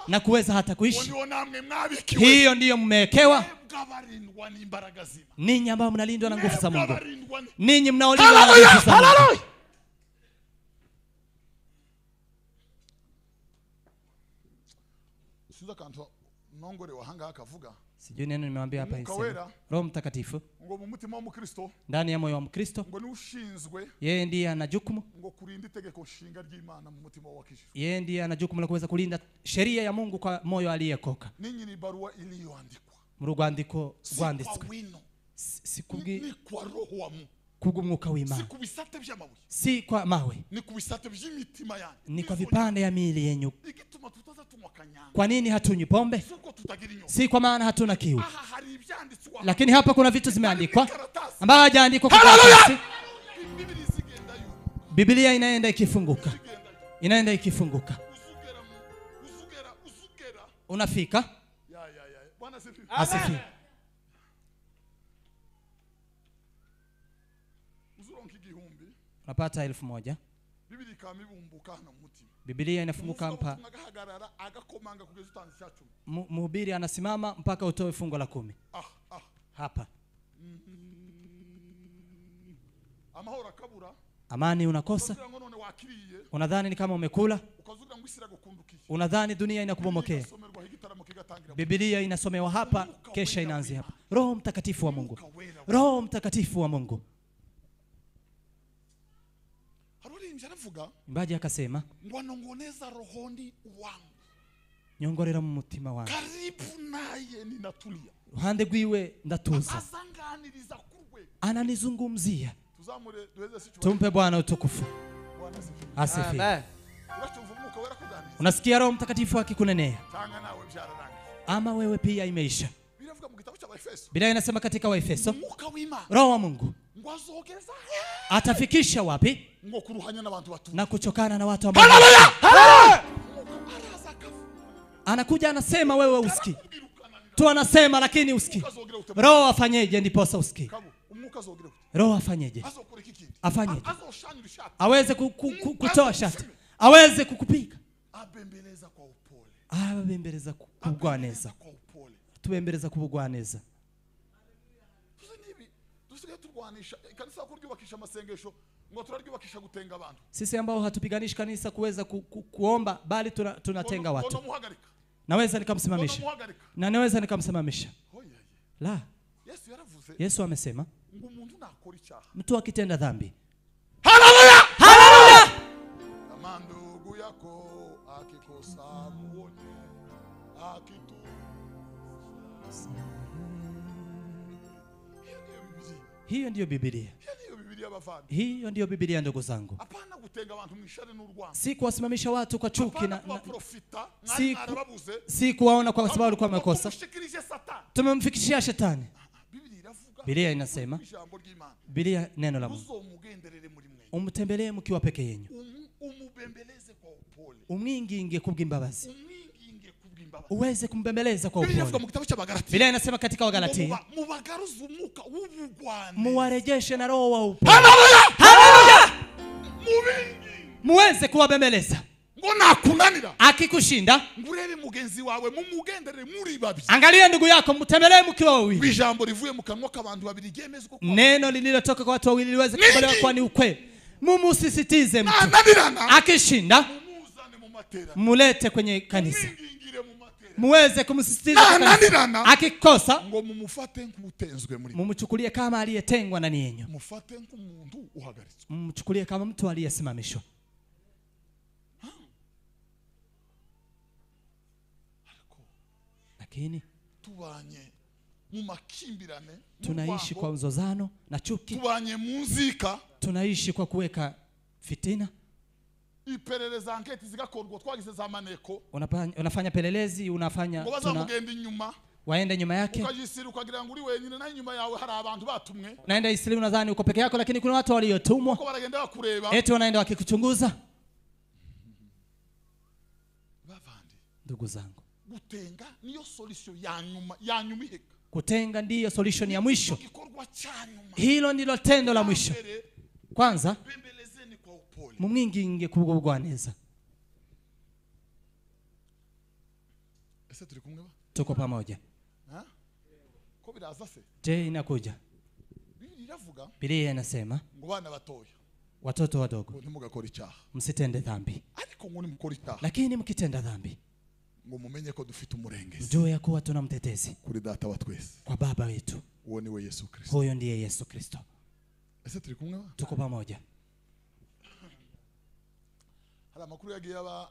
na kuweza hata kuishi. Hiyo ndiyo mmewekewa ninyi ambao mnalindwa na nguvu za Mungu, ninyi mnaolindwa na nguvu za Mungu. Siza kanto nongore wahanga akavuga, sijui neno nimewaambia hapa hivi. Roho Mtakatifu ngo mu mutima wa Mkristo, ndani ya moyo wa Mkristo, ngo ni ushinzwe, yeye ndiye ana jukumu ngo kulinda itegeko nshinga ry'Imana mu mutima wa Kristo. Yeye ndiye ana jukumu la kuweza kulinda sheria ya Mungu kwa moyo aliyekoka. Ninyi ni barua iliyoandikwa mu rwandiko rwanditswe, ni kwa Roho wa Mungu, kubw'Umwuka w'Imana, si kubisate by'amabuye, si kwa mawe, ni kubisate by'imitima yanyu, ni kwa vipande ya miili yenu. Igituma tutaza tunywa kanyanga. Kwa nini hatunywi pombe? Si kwa maana hatuna kiu, lakini hapa kuna vitu zimeandikwa ambayo hajaandikwa kwa karatasi. Biblia inaenda ikifunguka, unafika. Asifi. Unapata 1000. Biblia inafunguka hapa. Mhubiri anasimama mpaka utoe fungu la 10. Hapa. Amani unakosa. Unadhani ni kama umekula. Unadhani dunia inakubomokea. Biblia inasomewa hapa, kesha inaanzia hapa. Roho Mtakatifu wa Mungu. Roho Mtakatifu wa Mungu. Mbaji akasema, ngwanongoneza rohoni wangu. Nyongorera mu mutima wangu. Karibu naye ninatulia. Ruhande rwiwe ndatuza. Azanganiriza kurwe. Ananizungumzia. Tumpe Bwana utukufu. Asifiwe. Unasikia Roho Mtakatifu akikunenea. Ama wewe pia imeisha. Biblia inasema katika Waefeso, Roho wa Mungu atafikisha wapi? Na kuchokana na watu ambao anakuja anasema wewe usikii. Tu anasema lakini usikii. Roho afanyeje ndiposa usikii? Roho afanyeje? Afanyeje? Aweze kutoa shati. Aweze kukupiga. Abembeleza kwa upole. Abembeleza kubugwaneza. Tubembeleza kubugwaneza. Kanisa kuryubakisha masengesho ngo turaryubakisha gutenga abantu. Sisi ambao hatupiganishi kanisa kuweza kuomba bali tunatenga watu. Naweza nikamsimamisha. Na naweza nikamsimamisha. La. Yesu amesema mtu akitenda dhambi. Haleluya! Haleluya! Kama ndugu yako akikosa muone akitu. Hiyo ndiyo Biblia. Hiyo ndiyo Biblia ndugu zangu. Hapana kutenga watu mwishane n'urwango. Si kuwasimamisha watu kwa chuki na si kuwaona kwa sababu walikuwa wamekosa. Tumemfikishia shetani. Biblia inasema, Biblia neno la Mungu, umtembelee mkiwa peke yenu. Umwinginge kubw'imbabazi. Uweze kumbembeleza kwa upole. Biblia inasema katika Wagalatia, muwarejeshe na roho wa upole. Haleluya! Muweze kuwabembeleza. Ngona kunanira. Akikushinda, ngurebe mugenzi wawe mumugendere muri babiri. Angalia ndugu yako, mtembelee mkiwa wawili. Bijambo rivuye mu kanwa k'abantu babiri gemeze ko. Neno lililotoka kwa watu wawili liweze kubaliwa kwa ni ukweli. Mumusisitize mtu. Akishinda, mulete kwenye kanisa. Muweze kumsisitiza kanisa. Akikosa, ngo mumufate nk'utenzwe muri. Mumuchukulie kama aliyetengwa ndani yenu. Mufate nk'umuntu uhagaritswe. Mumuchukulie kama mtu aliyesimamishwa. Lakini tubanye mu makimbirane, tunaishi kwa mzozano na chuki. Tubanye muzika, tunaishi kwa kuweka fitina. Iperereza anketi zigakorwa twagize za maneko. Unafanya pelelezi, unafanya waende nyuma yake. Ukajisira ukagira ngo uri wenyine na nyuma yawe hari abantu batumwe. Naenda Israeli unadhani uko peke yako lakini kuna watu waliotumwa. Uko baragenda bakureba. Eti wanaenda wakikuchunguza. Bavandi. Ndugu zangu, gutenga niyo solution ya nyuma iheka. Kutenga ndiyo solution ya mwisho. Hilo ndilo tendo la mwisho. Kwanza mumwinginge kubugwaneza. Ese turi kumwe ba? Tuko pamoja. Ko biraza se? Je, inakuja? Biblia inasema ngo bana batoya, watoto wadogo, ntimugakora icyaha, msitende dhambi. Ariko ngo nimukora icyaha, lakini mkitenda dhambi ngo mumenye ko dufite umurengezi. Ndio ya kuwa tuna mtetezi kuri data wa twese, kwa baba wetu. Uwo ni we Yesu Kristo. Huyo ndiye Yesu Kristo. Ese turi kumwe ba? Tuko pamoja. Hala makuru yagiye aba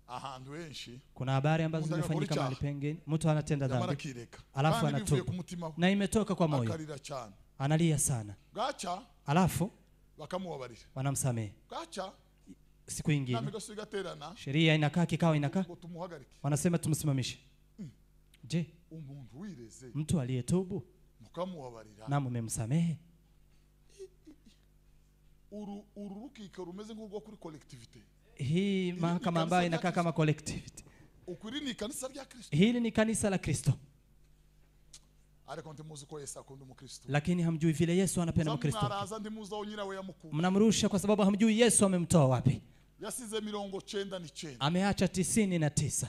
ahantu henshi. Kuna habari ambazo zinafanyika mahali pengine, mtu anatenda dhambi alafu anatubu na imetoka kwa moyo, analia sana, gacha alafu bakamubabarira, wanamsamehe. Gacha siku nyingine sheria inakaa, kikao inakaa, wanasema tumsimamishe. Je, mtu aliyetubu na mmemsamehe, ururukika rumeze nk'urwo kuri collectivity. Hii mahakama ambayo inakaa kama collectivity. Ukuri ni kanisa la Kristo. Hili ni kanisa la Kristo. lakini hamjui vile Yesu anapenda Mkristo. Mnamrusha kwa sababu hamjui Yesu amemtoa wapi. Ameacha 99.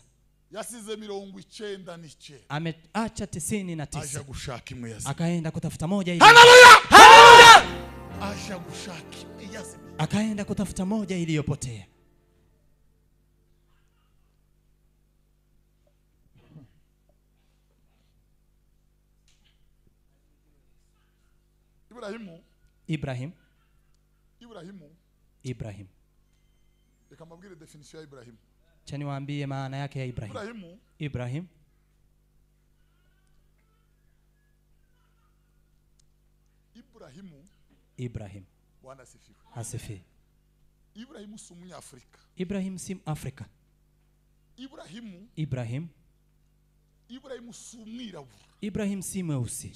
Ameacha 99. Akaenda kutafuta moja ili. Haleluya! Akaenda kutafuta moja iliyopotea. Ibrahim. Nikamwambia definition ya Ibrahim. Cha niwaambie maana yake ya Ibrahim. Ibrahim. Bwana asifiwe. Asifiwe. Ibrahim si Mwafrika. Ibrahim si Afrika. Ibrahim si mwirabura. Ibrahim si mweusi.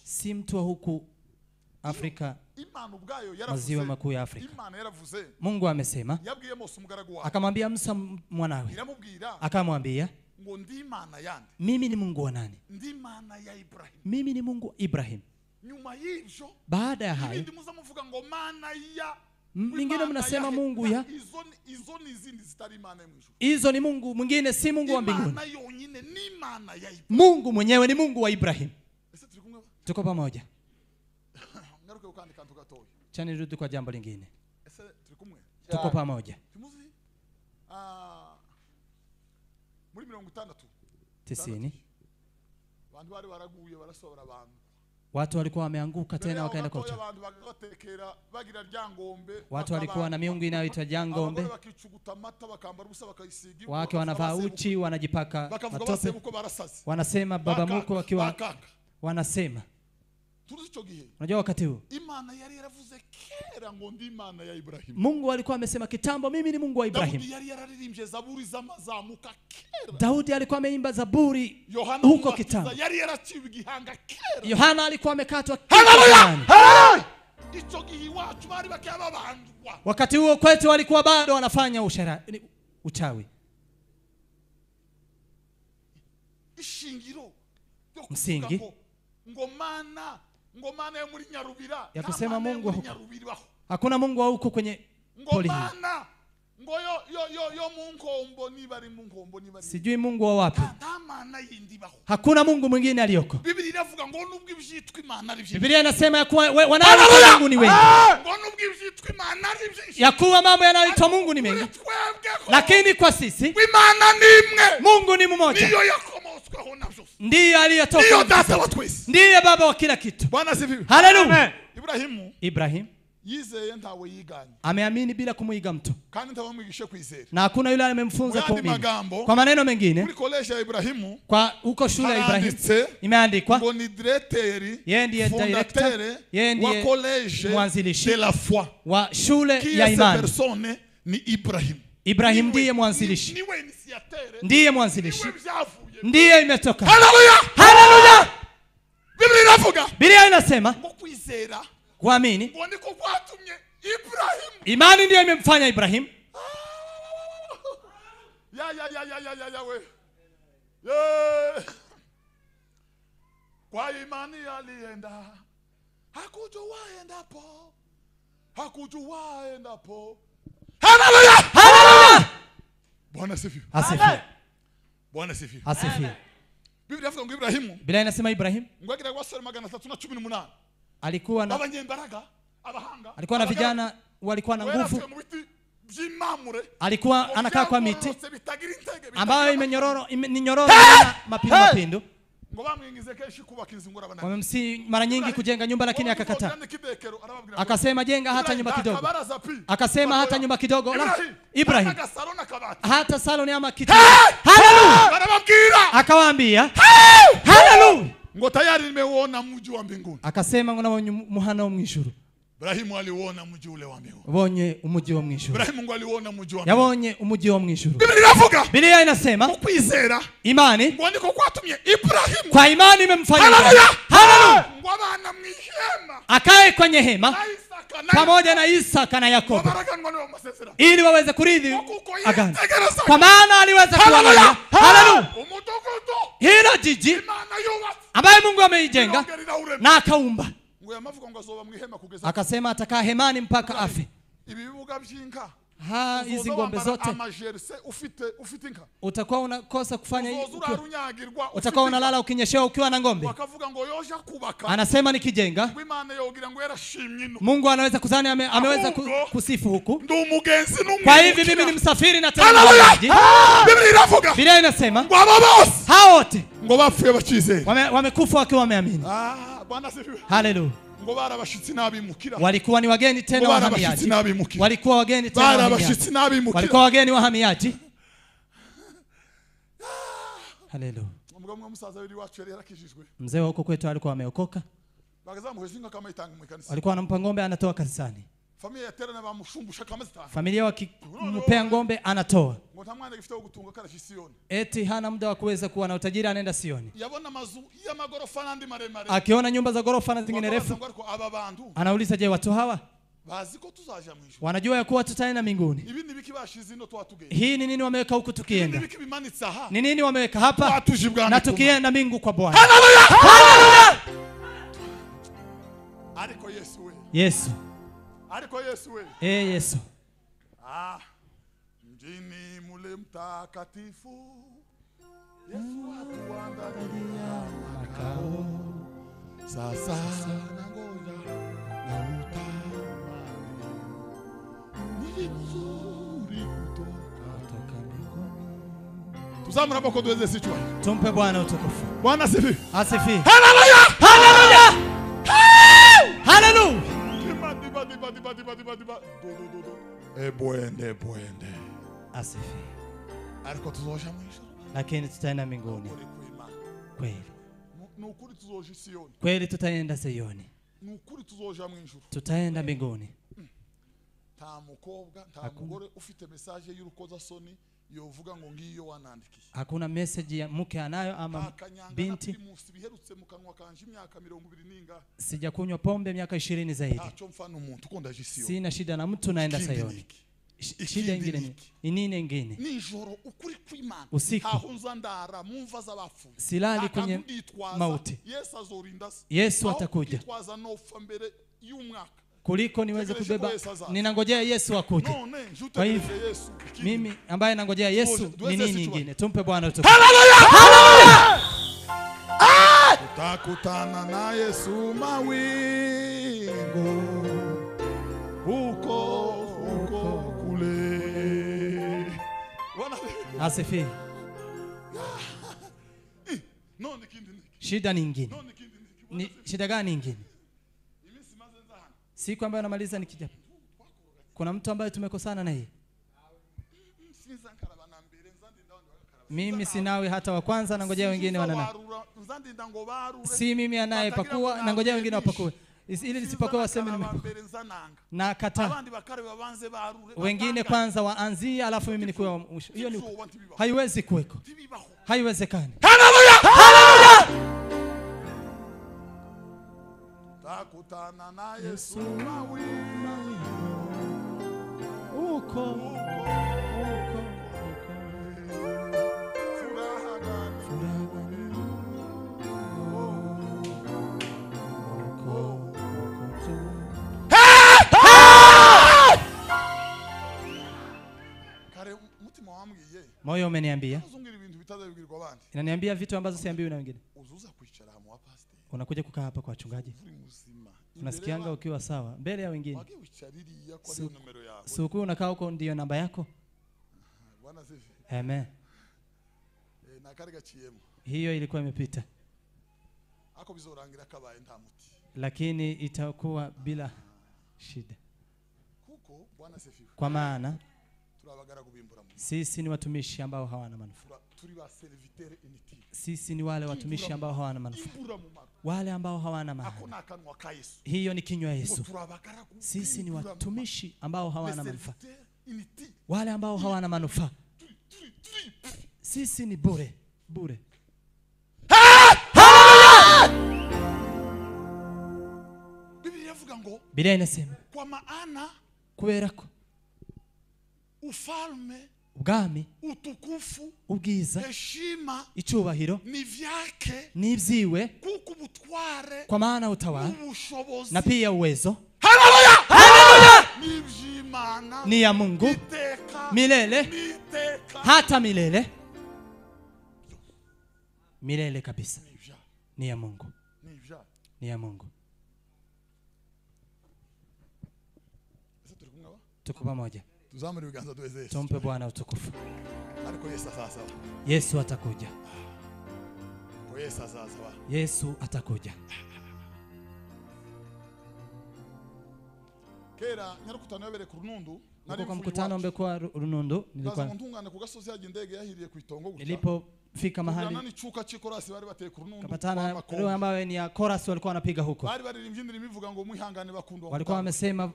Si mtu wa huku Afrika, maziwa makuu ya Afrika. Mungu amesema, akamwambia Musa mwanawe, akamwambia, mimi ni Mungu wa nani? Mimi ni Mungu wa Ibrahim. Baada ya hayo mingine mnasema Mungu ya hizo ni Mungu mwingine, si Mungu wa mbinguni. Mungu mwenyewe ni Mungu wa Ibrahim. Tuko pamoja? Chani rudi kwa jambo lingine. Tuko pamoja? 90. Watu walikuwa wameanguka tena wakaenda kwa uchawi. Watu walikuwa na miungu inayoitwa Jangombe. Wake wanavaa uchi, wanajipaka matope. Wanasema baba mko wakiwa wanasema. Unajua wakati huu Mungu alikuwa amesema kitambo, mimi ni Mungu wa Ibrahim. Daudi alikuwa ameimba zaburi huko kitambo. Yohana alikuwa amekatwa kichwa. Wakati huo kwetu walikuwa bado wanafanya uchawi. Msingi ya kusema Mungu huko. Hakuna Mungu wa huko kwenye poli hii. Sijui Mungu wa wapi. Hakuna Mungu mwingine aliyoko. Biblia inasema ya kuwa wanaoitwa Mungu ni wengi. Ya kuwa mambo yanayoitwa Mungu ni mengi. Lakini kwa sisi Mungu ni mmoja. Ndiye aliyetoka. Ndiye baba wa kila kitu. Bwana asifiwe. Haleluya. Ibrahim ameamini bila kumuiga mtu. Na hakuna yule amemfunza kuamini. Kwa maneno mengine, kwa huko shule ya Ibrahim imeandikwa, yeye ndiye director, yeye ndiye mwanzilishi wa shule ya imani. Ibrahim ndiye mwanzilishi. Ndiye mwanzilishi. Ndiye imetoka. Haleluya. Biblia inasema kuamini, imani ndiyo imemfanya Ibrahim. Kwa imani alienda, hakujua endapo. Haleluya. Haleluya. Bwana asifiwe. Asifiwe. Bwana asifiwe. Asifiwe. Biblia inafunga Ibrahim. Biblia inasema Ibrahim ngwagira kwa sura 318 alikuwa na abanyembaraga abahanga, alikuwa na vijana walikuwa na nguvu. Alikuwa anakaa kwa miti ambayo ni nyororo na mapindu. Wamemsi mara nyingi kujenga nyumba lakini akakataa. Akasema jenga hata nyumba kidogo. Akasema hata nyumba kidogo. Ibrahim hata saloni ama kiti. Haleluya. Akawaambia haleluya, ngo tayari nimeuona mji wa mbinguni. Akasema ngona muhana wo mwijuru. Ibrahim aliuona mji ule wa mbinguni. Bonye umuji wo mwijuru. Ibrahim aliuona mji wa mbinguni. Yabonye umuji wo mwijuru. Biblia inavuga. Biblia inasema kukwizera imani ngo ndiko kwatumye Ibrahim. Kwa imani imemfanya Ibrahim. Haleluya. Ngo bana mwihema. Akae kwenye hema pamoja na Isaka na Yakobo ili waweze kurithi agano. Kwa maana aliweza kuangalia. Haleluya. Hilo jiji ambaye Mungu ameijenga na akaumba. Akasema atakaa hemani mpaka afe. Hizi ngombe zote utakuwa unakosa kufanya hivi, utakuwa unalala ukinyeshewa ukiwa na ngombe. Anasema nikijenga, Mungu anaweza kuzani ameweza kusifu huku. Kwa hivi mimi ni msafiri na tena maji. Biblia inasema hao wote wamekufa wakiwa wameamini. Haleluya. Walikuwa ni wageni tena wahamiaji. Walikuwa wageni tena wahamiaji. Walikuwa wageni wahamiaji. Haleluya. Mzee huko kwetu alikuwa ameokoka. Walikuwa wanampa ngombe anatoa kanisani. Familia wakimpea ngombe anatoa. Eti hana muda wa kuweza kuwa na utajiri, anaenda Sioni. Akiona nyumba za gorofa na zingine refu, anauliza, je, watu hawa wanajua ya kuwa tutaenda mbinguni? Hii ni nini wameweka huku tukienda? Ni nini wameweka hapa na tukienda mbingu kwa Bwana? Haleluya! Yesu. Yesu. Mjini mule mtakatifu Yesu atuandalia makao. Sasa nangoja na utamani ni nzuri kutoka mbinguni. Tuzame hapo kwa tuweze sichwa. Tumpe Bwana utukufu. Bwana asifiwe. Asifiwe. Haleluya! Haleluya! Haleluya! Bwende. Asifiwe. Ariko tuzosha mwisho. Lakini tutaenda mbinguni. Kweli. Nukuri tuzoja Sioni. Kweli tutaenda Sioni. Nukuri tuzoja mwisho. Tutaenda mbinguni. Ta mukobwa, ta mugore ufite message y'urukoza soni yovuga ngo ngiyo wanandikiye. Hakuna message ya mke anayo ama binti. Sijakunywa pombe miaka 20 zaidi. Sina shida na mtu, naenda Sayoni. Shida nyingine ni nini nyingine? Nijoro ukuri kw'Imana. Usiku ahunza ndara mumva z'abafu. Silali kwenye mauti. Yesu atakuja. Kuliko niweze kubeba, ninangojea Yesu akuje. Kwa hivyo mimi ambaye nangojea Yesu ni nini nyingine? Tumpe Bwana utukufu. Haleluya! Tutakutana na Yesu mawingu huko kule. Asifiwe. Shida nyingine. Ni shida gani nyingine? Siku ambayo namaliza nikija, kuna mtu ambaye tumekosana na yeye. Mimi sinawi hata wa kwanza, nangojea wengine wanana. Si mimi anayepakua, nangojea wengine wapakue. Ili nisipakue waseme na kata. Wengine kwanza waanzie alafu mimi nikuwe mwisho. Hiyo ni haiwezi kuweko. Haiwezekani. Haleluya! Haleluya! Takutana na Yesu mawingu huko. Furaha gani? Kare mutima wambwiye. Moyo umeniambia. Inaniambia vitu ambazo siambiwi na wengine. Unakuja kukaa hapa kwa wachungaji. Unasikianga ukiwa sawa mbele ya wengine. Siku unakaa huko ndio namba yako. Amen. Hiyo ilikuwa imepita. Lakini itakuwa bila shida. Kwa maana sisi ni watumishi ambao hawana manufaa. Sisi ni wale watumishi ambao hawana manufaa. Wale ambao hawana maana. Hiyo ni kinywa Yesu. Sisi ni watumishi ambao hawana manufaa. Wale ambao hawana manufaa. Sisi ni bure. Biblia inasema kwa maana kuberako ufalme ubwami, utukufu, ubwiza, heshima, icyubahiro ni vyake, n'ibyiwe, kuko ubutware, kwa maana utawala ubushobozi na pia uwezo. Haleluya! Haleluya! Ni vy'Imana, ni ya Mungu iteka, milele, iteka, hata milele, milele kabisa. Ni ya Mungu, ni ya Mungu. Tuko pamoja, tuzamure ibiganza tuweze. tumpe Bwana utukufu. Ariko Yesu sasa, Yesu atakuja, Yesu sasa, Yesu atakuja. Kera nyarukutano yabere ku Runundu, nari kwa mkutano mbekwa Runundu, nilikuwa ntungane ku gasozi yaje indege yahiriye ku itongo gusa. Nilipofika mahali nani chuka chikorasi bari bateye ku Runundu, kapatana roho ambayo ni ya chorus walikuwa wanapiga huko. Bari baririmbye indirimbo ivuga ngo mwihangane bakundwa. Walikuwa wamesema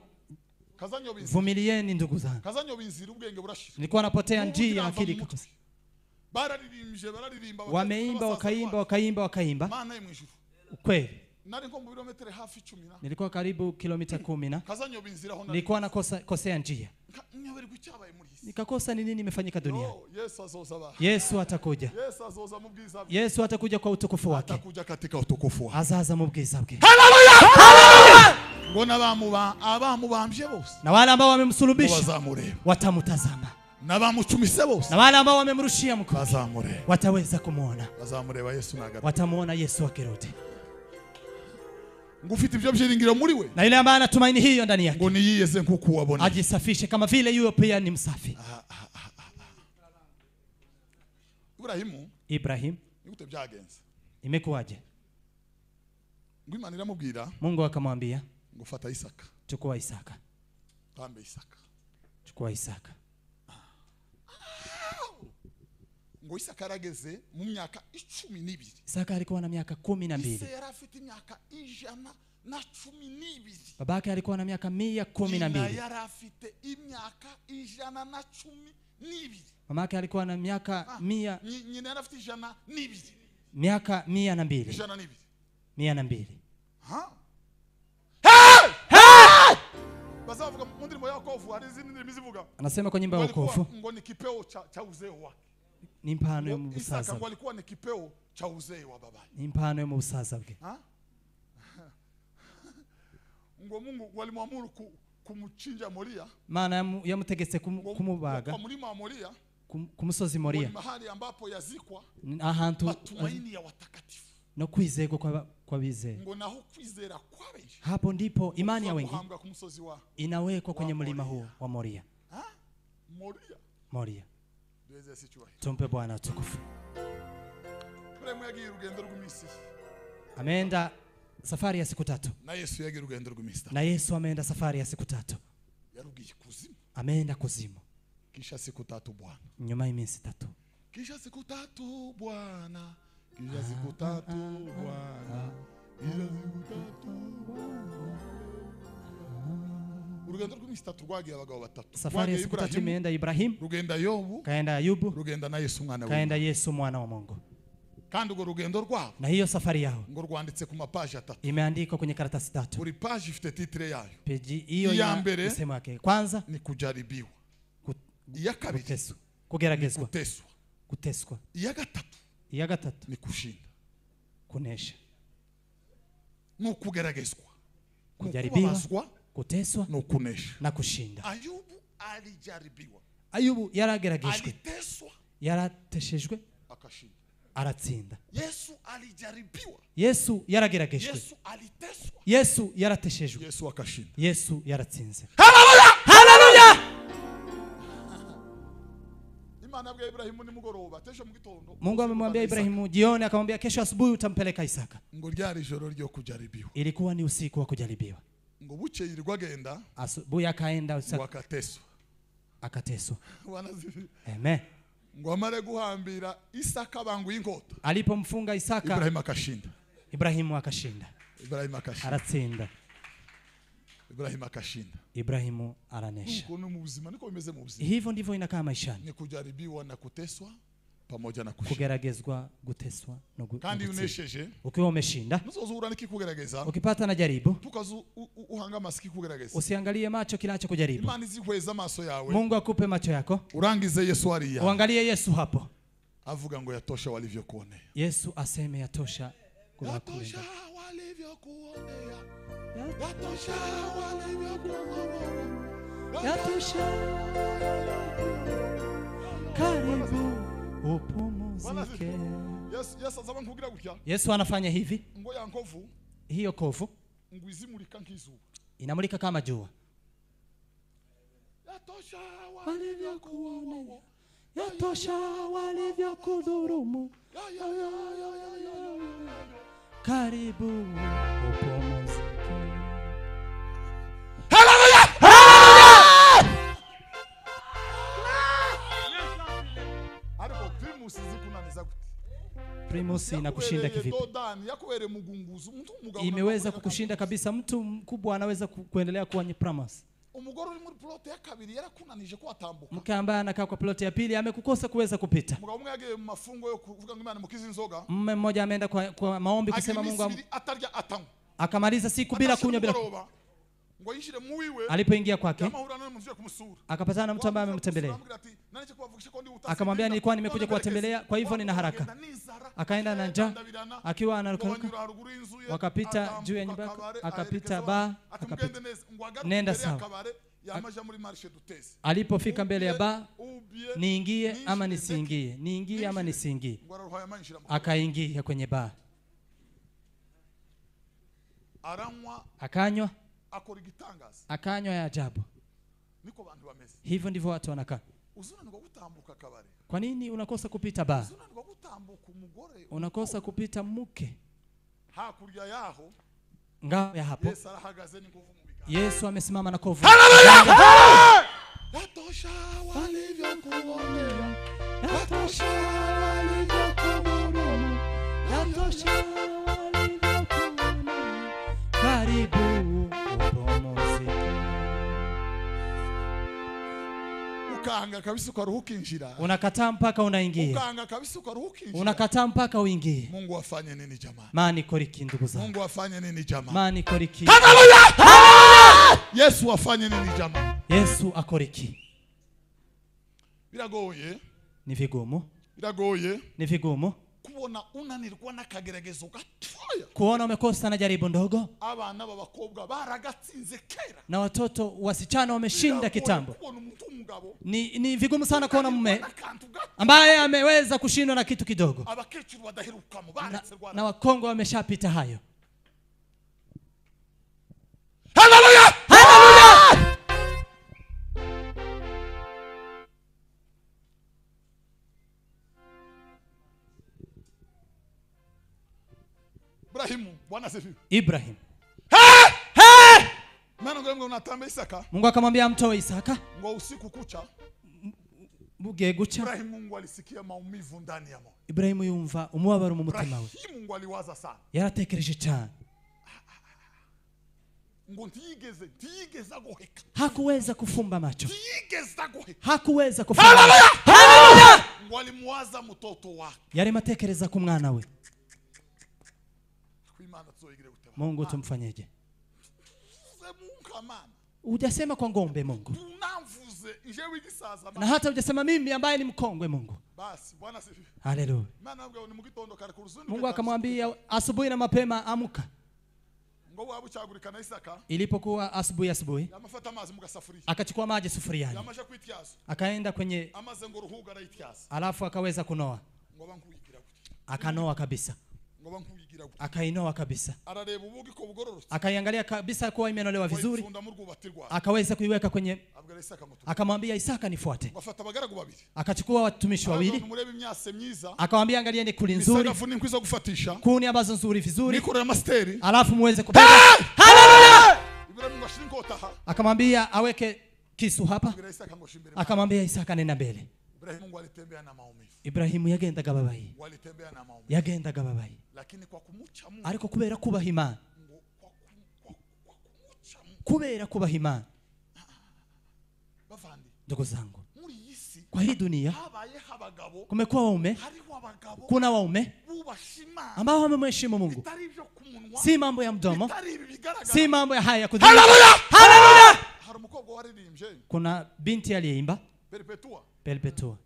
Kazanyo binzi, vumilieni ndugu zangu. Kazanyo binzi ubwenge burashira. Nilikuwa napotea njia akili ikakosa. Bararirimba wameimba wakaimba Mana ye mwijuru. Kweli nari nko mu birometero hafi 10 na nilikuwa karibu kilomita 10 na Kazanyo binzira ho nilikuwa nakosea njia, nyoberi gucyabaye muri hisi, nikakosa ni nini imefanyika dunia. Yesu azoza, Yesu atakuja, Yesu azoza mu bwiza bwe, Yesu atakuja kwa utukufu wake, atakuja katika utukufu wake, azaza mu bwiza bwe. Haleluya! Haleluya! Ngona abamubambye bose na wale ambao wamemsulubisha bazamureba, watamutazama, na bamucumise bose, na wale ambao wamemrushia mkono bazamureba, wataweza kumuona, bazamureba Yesu nagaruka, watamuona Yesu akirudi. Ngufite ibyo byiringiro muri we, na yule ambaye anatumaini hiyo ndani yake, ngo niyiyeze nkuko wabona, ajisafishe kama vile yule pia ni msafi. Ibrahim nikute byagenze, imekuwaje? ngo Imana iramubwira, Mungu akamwambia ngo fata Isaka, chukua Isaka, tambe Isaka, chukua Isaka. ngo Isaka yarageze mu myaka 12. Isaka alikuwa na miaka 12. Ise yari afite imyaka 112. Babake alikuwa na miaka 112. Yari afite imyaka 112. Mamake alikuwa na miaka 100. Nyina yari afite 102. Miaka 102. 102. Ha? Bazavuga mu ndimo Yakovu, hari izindi ndimi zivuga. Anasema kwa nyimbo ya wokovu, ngo ni kipeo cha uzee wake. Ni impano yo mu busaza. Isaka ngo alikuwa ni kipeo cha uzee wa babaye. Ni impano yo mu busaza bwe. Ha? Ngo Mungu walimwamuru kumuchinja Moria. Maana yamutegetse kumubaga. Kwa mlima wa Moria. Kumusozi Moria. Mahali ambapo yazikwa ahantu matumaini ya watakatifu. No kwizego kwa bizera. Ngo naho kwizera kwa benshi, hapo ndipo imani ya wengi inawekwa kwenye mlima huu wa Moria. Moria. Tumpe Bwana utukufu. Ameenda safari ya siku 3. Na Yesu ameenda safari ya siku 3. Ameenda kuzimu. Kisha siku 3 Bwana. Nyuma ya miezi 3. Kisha siku 3 Bwana. Kisha siku 3 Bwana. Kisha siku 3 Bwana. Urugendo rw'imisi 3 rwagiye abagabo 3. Safari ya siku 3 imeenda Ibrahim, rugenda Yobu, kaenda Ayubu, rugenda na Yesu mwana wa kaenda Yesu mwana wa Mungu. Kandi urwo rugendo rwabo, na hiyo safari yao ngo rwanditse ku mapaji 3. Imeandikwa kwenye karatasi 3. Buri page ifite titre yayo. Peji hiyo ya msemo wake. Kwanza ni kujaribiwa. Iya kabiri kugeragezwa. Kuteswa. Iya gatatu ni kushinda. Kunesha. No kugeragezwa. Kujaribiwa, kuteswa, no kunesha na kushinda. Ayubu alijaribiwa. Ayubu yarageragejwe. Aliteswa. Yarateshejwe. Akashinda. Aratsinda. Yesu alijaribiwa. Yesu yarageragejwe. Yesu aliteswa. Yesu yarateshejwe. Yesu akashinda. Yesu yaratsinze. Haleluya! Haleluya! Imana yabwiye Ibrahimu nimugoroba, tesho mu gitondo. Mungu amemwambia Ibrahimu jioni, akamwambia kesho asubuhi utampeleka Isaka. Ngo ryari joro ryo kujaribiwa. Ilikuwa ni usiku wa kujaribiwa. Ngo buche yirirwa agenda. Asubuhi akaenda Isaka. Wakateswa. Akateswa. Wanazifi. Amen. Ngo amare guhambira Isaka bangu inkota. Alipomfunga Isaka, Ibrahimu akashinda. Ibrahimu akashinda. Ibrahimu akashinda. Aratsinda. Ibrahimu akashinda. Ibrahimu aranesha. Uko no mu buzima niko bimeze mu buzima. Hivyo ndivyo inakaa maishani. Ni kujaribiwa na kuteswa pamoja na kushinda. Kugeragezwa, guteswa no kandi unesheje ukiwa umeshinda nuzozura nikikugerageza ukipata na jaribu tukazu uhanga masiki kugerageza usiangalie macho kinacho kujaribu. Imana izihweza maso yawe, Mungu akupe macho yako urangize Yesu hariya, uangalie Yesu hapo, avuga ngo yatosha walivyokuonea. Yesu aseme yatosha yatosha walivyokuonea, yatosha walivyokuonea, yatosha karibu upumzike. Yesu azaba nkugira gutya. Yesu anafanya hivi, ngo ya nkovu, hiyo kovu ngwizimulika nkizuba, inamulika kama jua. Yatosha walivyokuonea, yatosha walivyokudhulumu, karibu upumzike. Haleluya! Ariko primus zikunaniza gute? Primus inakushinda kivipi? Imeweza kukushinda kabisa. Mtu mkubwa anaweza kuendelea kuwa ni Primus. Umugore uri muri plot ya kabiri yarakunanije ko atambuka. Mke ambaye anakaa kwa plot ya pili amekukosa kuweza kupita. Mugabo umwe yagiye mu mafungo yo kuvuga ngo Imana mukiza inzoga. Mume mmoja ameenda kwa maombi kusema Mungu atarya atangu. Akamaliza siku bila kunywa bila. Ngo yishire muwiwe. Alipoingia kwake akapatana na mtu ambaye amemtembelea. Akamwambia nilikuwa nimekuja kuwatembelea, kwa hivyo nina haraka. Akaenda na njaa akiwa anaruka, wakapita juu ya nyumba, akapita baa, akapita nenda sawa. Alipofika mbele ya baa, niingie ama nisiingie, niingie ama nisiingie, akaingia kwenye baa, akanywa, akanywa ya ajabu. Hivyo ndivyo watu wanakaa. Kwa nini unakosa kupita baa? Unakosa kupita mke. Ngao ya hapo Yesu amesimama na kovu. Yatosha walivyokuonea, yatosha walivyokudhulumu, yatosha walivyokuonea, karibu upumzike. Ukanga kabisa ukaruhuka injira. Unakataa mpaka unaingia. Ukanga kabisa ukaruhuka injira. Unakataa mpaka uingie. Mungu afanye nini jamaa? Mani koriki ndugu zangu. Mungu afanye nini jamaa? Mani koriki. Haleluya! Yesu afanye nini jamaa? Yesu akoriki. Biragoye. Ni vigumu. Biragoye. Ni vigumu. Kuona unanirwa nakageragezo gatoya. Kuona umekosa na jaribu ndogo. Abana b'abakobwa baragatsinze kera. Na watoto wasichana wameshinda kitambo. Ni vigumu sana kuona mume ambaye ameweza kushindwa na kitu kidogo. Na Wakongo wameshapita hayo. Haleluya! Haleluya! Ibrahim. Mungu akamwambia mtoe Isaka. Ngo usiku kucha. Buge gucha. Mungu alisikia maumivu ndani ya moyo. Ibrahim yumva umubabaro mu mutima we. Mungu aliwaza sana. Yaratekereje cyane. Ngo ntigeze agoheka. Hakuweza kufumba macho. Ntigeze agoheka. Hakuweza kufumba. Haleluya! Ngo alimwaza mtoto wake. Yari matekereza ku mwana we. Mungu tumfanyeje? Hujasema kwa ngombe Mungu. Na hata hujasema mimi ambaye ni mkongwe Mungu. Haleluya. Mungu akamwambia asubuhi na mapema amuka. Ilipokuwa asubuhi akachukua maji sufuriani, akaenda kwenye, alafu akaweza kunoa, akanoa kabisa, akainoa kabisa, akaiangalia kabisa kuwa imenolewa vizuri, akaweza kuiweka kwenye, akamwambia Isaka nifuate. Akachukua watumishi wawili, akamwambia angalieni kuli nzuri, kuni ambazo nzuri vizuri, alafu muweze kubeba. Haleluya! Akamwambia aweke kisu hapa, akamwambia Isaka nenda mbele. Ibrahimu yagendaga babayi, yagendaga babayi, ariko kubera kubaha Imana, kubera kubaha Imana, ndugu zangu, kwa hii dunia kumekuwa waume, kuna waume ambao wamemheshimu Mungu, si mambo ya mdomo, si mambo ya haya kudhihirisha. Haleluya! Kuna binti aliyeimba Perpetua.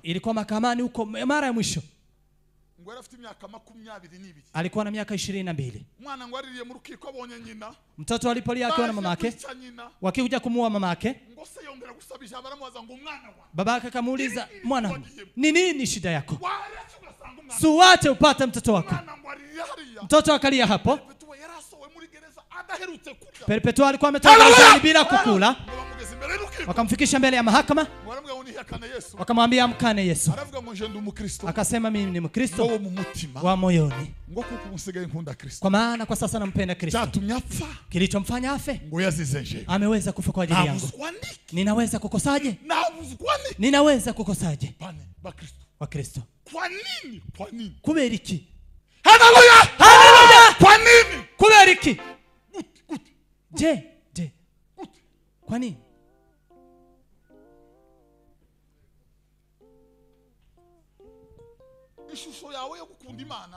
Ilikuwa mahakamani huko mara ya mwisho. Alikuwa na miaka 22. Mtoto alipolia akiwa na mamake, wakikuja kumuua mamake, babake akamuuliza, mwana, ni nini shida yako? Suwate upate mtoto wako. Mtoto akalia hapo. Perpetua alikuwa ametoka gerezani bila kukula. Wakamfikisha mbele ya mahakama. Wakamwambia mkane Yesu. Akasema mimi ni Mkristo wa moyoni. Kwa maana kwa sasa nampenda Kristo. Kilichomfanya afe, ameweza kufa kwa ajili yangu. Ninaweza kukosaje? Ninaweza kukosaje? Wa Kristo. Kwa nini? Kwa nini? Kubera iki? Haleluya! Haleluya! Kwa nini? Kubera iki? Je. Kwa nini?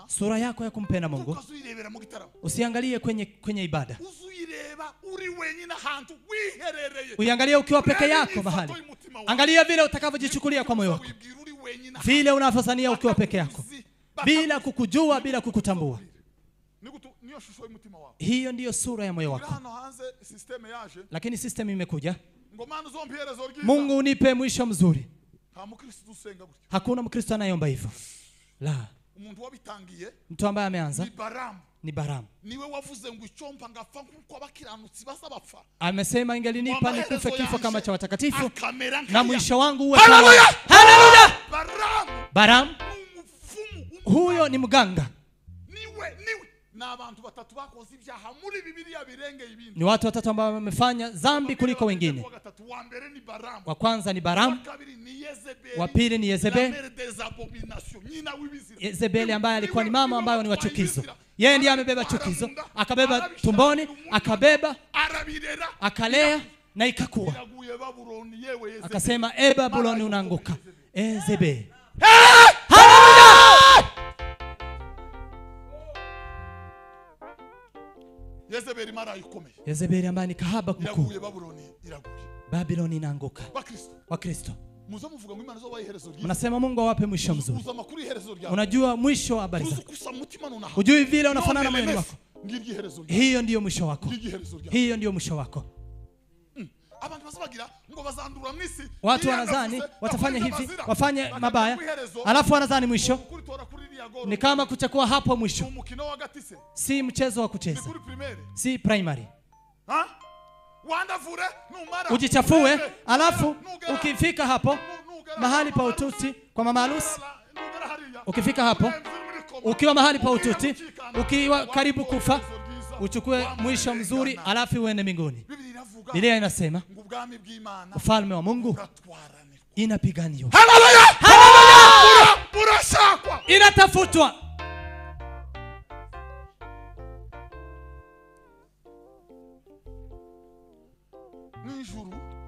Sura yako ya kumpenda Mungu usiangalie kwenye ibada. Uiangalie ukiwa peke yako mahali. Angalia vile utakavyojichukulia kwa moyo wako, vile unavyosania ukiwa peke yako, bila kukujua, bila kukutambua. Hiyo ndiyo sura ya moyo wako. Lakini system imekuja. Mungu unipe mwisho mzuri. Hakuna Mkristo anayeomba hivyo. La. Mtu ambaye ameanza ni Baramu. Amesema ingelinipa nikufe kifo kama cha watakatifu na mwisho wangu uwe kama. Haleluya! Baramu huyo ni mganga. Ni watu watatu ambao wamefanya dhambi kuliko wengine. Wa kwanza ni Baramu, wa pili ni Yezebeli. Yezebeli ambaye alikuwa ni mama ambaye ni wachukizo. Yeye ndiye amebeba chukizo, akabeba tumboni, akabeba, akalea na ikakua. Akasema Babuloni unaanguka. Yezebeli. Yezebeli ambaye ni kahaba mkuu. Babyloni inaanguka. Wa Kristo. Mnasema Mungu awape mwisho mzuri. Unajua mwisho wa habari zako. Hujui vile unafanana moyoni wako. Hiyo ndiyo mwisho wako. Hiyo ndiyo mwisho wako. Watu wanadhani watafanya hivi, wafanye mabaya, alafu wanadhani mwisho ni kama kuchukua hapo mwisho. Si mchezo wa kucheza. Si primary. Ujichafue, alafu ukifika hapo mahali pa ututi kwa mama harusi, ukifika hapo ukiwa mahali pa ututi, ukiwa karibu kufa, uchukue mwisho mzuri alafu uende mbinguni. Biblia inasema ufalme wa Mungu inapiganiwa. Haleluya! Haleluya! Inatafutwa.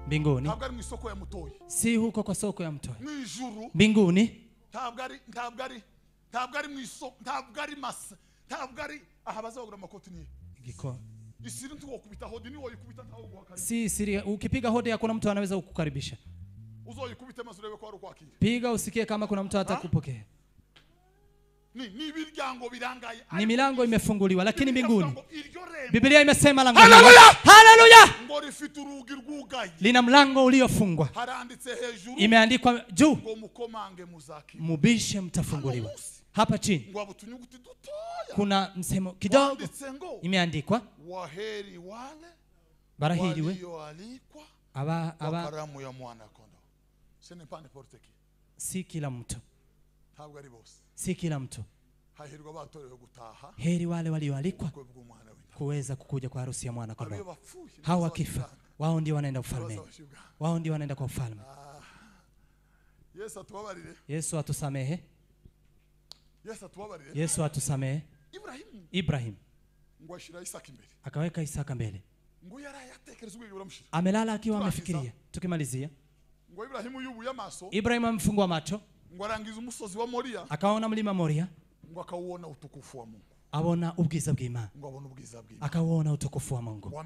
Mbinguni. Si huko kwa soko ya mtoi. Mbinguni. Si siri, ukipiga hodi hakuna mtu anaweza kukukaribisha. Piga usikie kama kuna mtu atakupokea. Ni milango imefunguliwa, lakini mbinguni Biblia imesema lango. Haleluya! Haleluya! Lina mlango uliofungwa. Imeandikwa juu, mubishe mtafunguliwa. Hapa chini kuna msemo kidogo imeandikwa, barahiriwe karamu ya mwana kondoo. Si kila mtu. Si kila mtu. Heri wale walioalikwa kuweza kukuja kwa harusi ya mwana kondoo. Hao wakifa, wao ndio wanaenda ufalme. Wao ndio wanaenda kwa ufalme. Yesu atusamehe. Yesu atusamehe. Ibrahim akaweka Isaka mbele. Amelala akiwa amefikiria. Tukimalizia. Ibrahim amefungua macho. Akaona mlima Moria. Abona ubwiza bw'Imana. Akaona utukufu wa Mungu.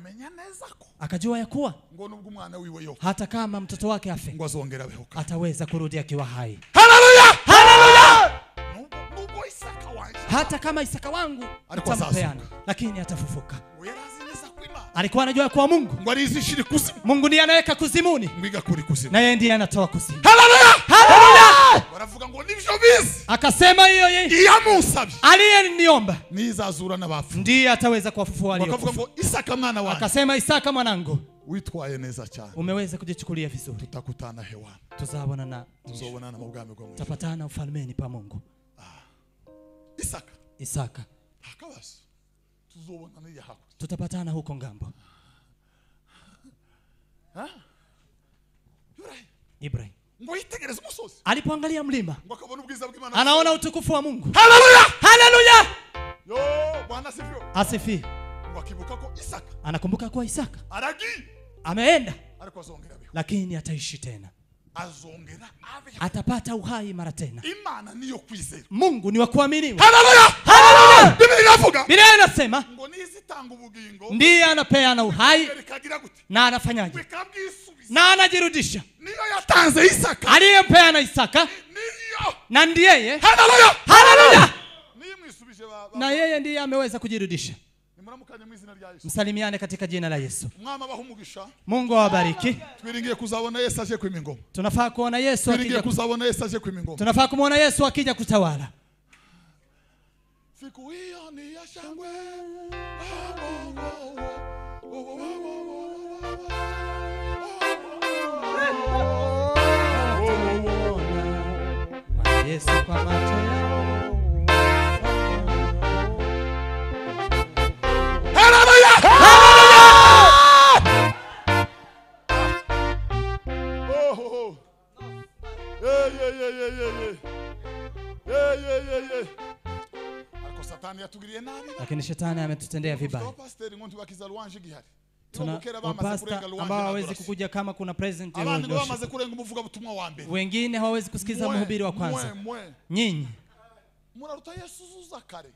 Akajua ya kuwa hata kama mtoto wake afe, ataweza kurudi akiwa hai. Haleluya! Haleluya! Hata kama Isaka wangu atampeana, lakini atafufuka. Alikuwa anajua kwa Mungu ndiye anaweka kuzimuni, na yeye ndiye anatoa kuzimu. Haleluya! Haleluya! Baravuga ngo nivyo bizi. Akasema hiyo yeye yamusabye aliyeniomba nizazura n'abafu ndiye ataweza kuwafufua waliokufa. Bakavuga ngo Isaka mwana wangu. Akasema Isaka mwanangu, witwaye neza cyane, umeweza kujichukulia vizuri. Tutakutana hewani, tuzabonana mu bwami bwo Mungu, tutapatana ufalmeni pa Mungu. Isaka hakabasi tuzobonana yaho, tutapatana huko ngambo. Ibrahim ngo yitegereza umusozi, alipoangalia mlima ngo akabona ubwiza bw'Imana, anaona utukufu wa Mungu. Haleluya! Haleluya! Yo, Bwana asifiwe. Asifiwe. Ngo akibuka ko Isaka, anakumbuka kwa Isaka aragi ameenda, ariko azongera biho, lakini ataishi tena, azongera abe, atapata uhai mara tena. Imana niyo kwizera, Mungu ni wa kuaminiwa. Haleluya! Haleluya! Biblia inavuga, Biblia inasema ngo nizitanga ubugingo, ndiye anapeana uhai na anafanyaje? Na anajirudisha. Niyo yatanze Isaka, aliyempeana Isaka niyo, na ndiye. Haleluya! Haleluya! Niyo mwisubije baba, na yeye ndiye ameweza kujirudisha. Nimuramukanye mu izina rya Yesu, msalimiane katika jina la Yesu. Mwama bahumugisha, Mungu awabariki. Twiringiye kuzabona Yesu aje kwimingoma, tunafaa kuona Yesu akija. Twiringiye kuzabona Yesu aje kwimingoma, tunafaa kumuona Yesu akija kutawala. Siku hiyo ni ya shangwe. Yesu kwa macho yao. Haleluya! Oh. Ariko Satani yatugiriye nabi. Lakini shetani ametutendea vibaya. Tuna wapasta ambao hawezi kukuja kama kuna present yoyote. Wengine hawawezi kusikiza mhubiri wa kwanza. Nyinyi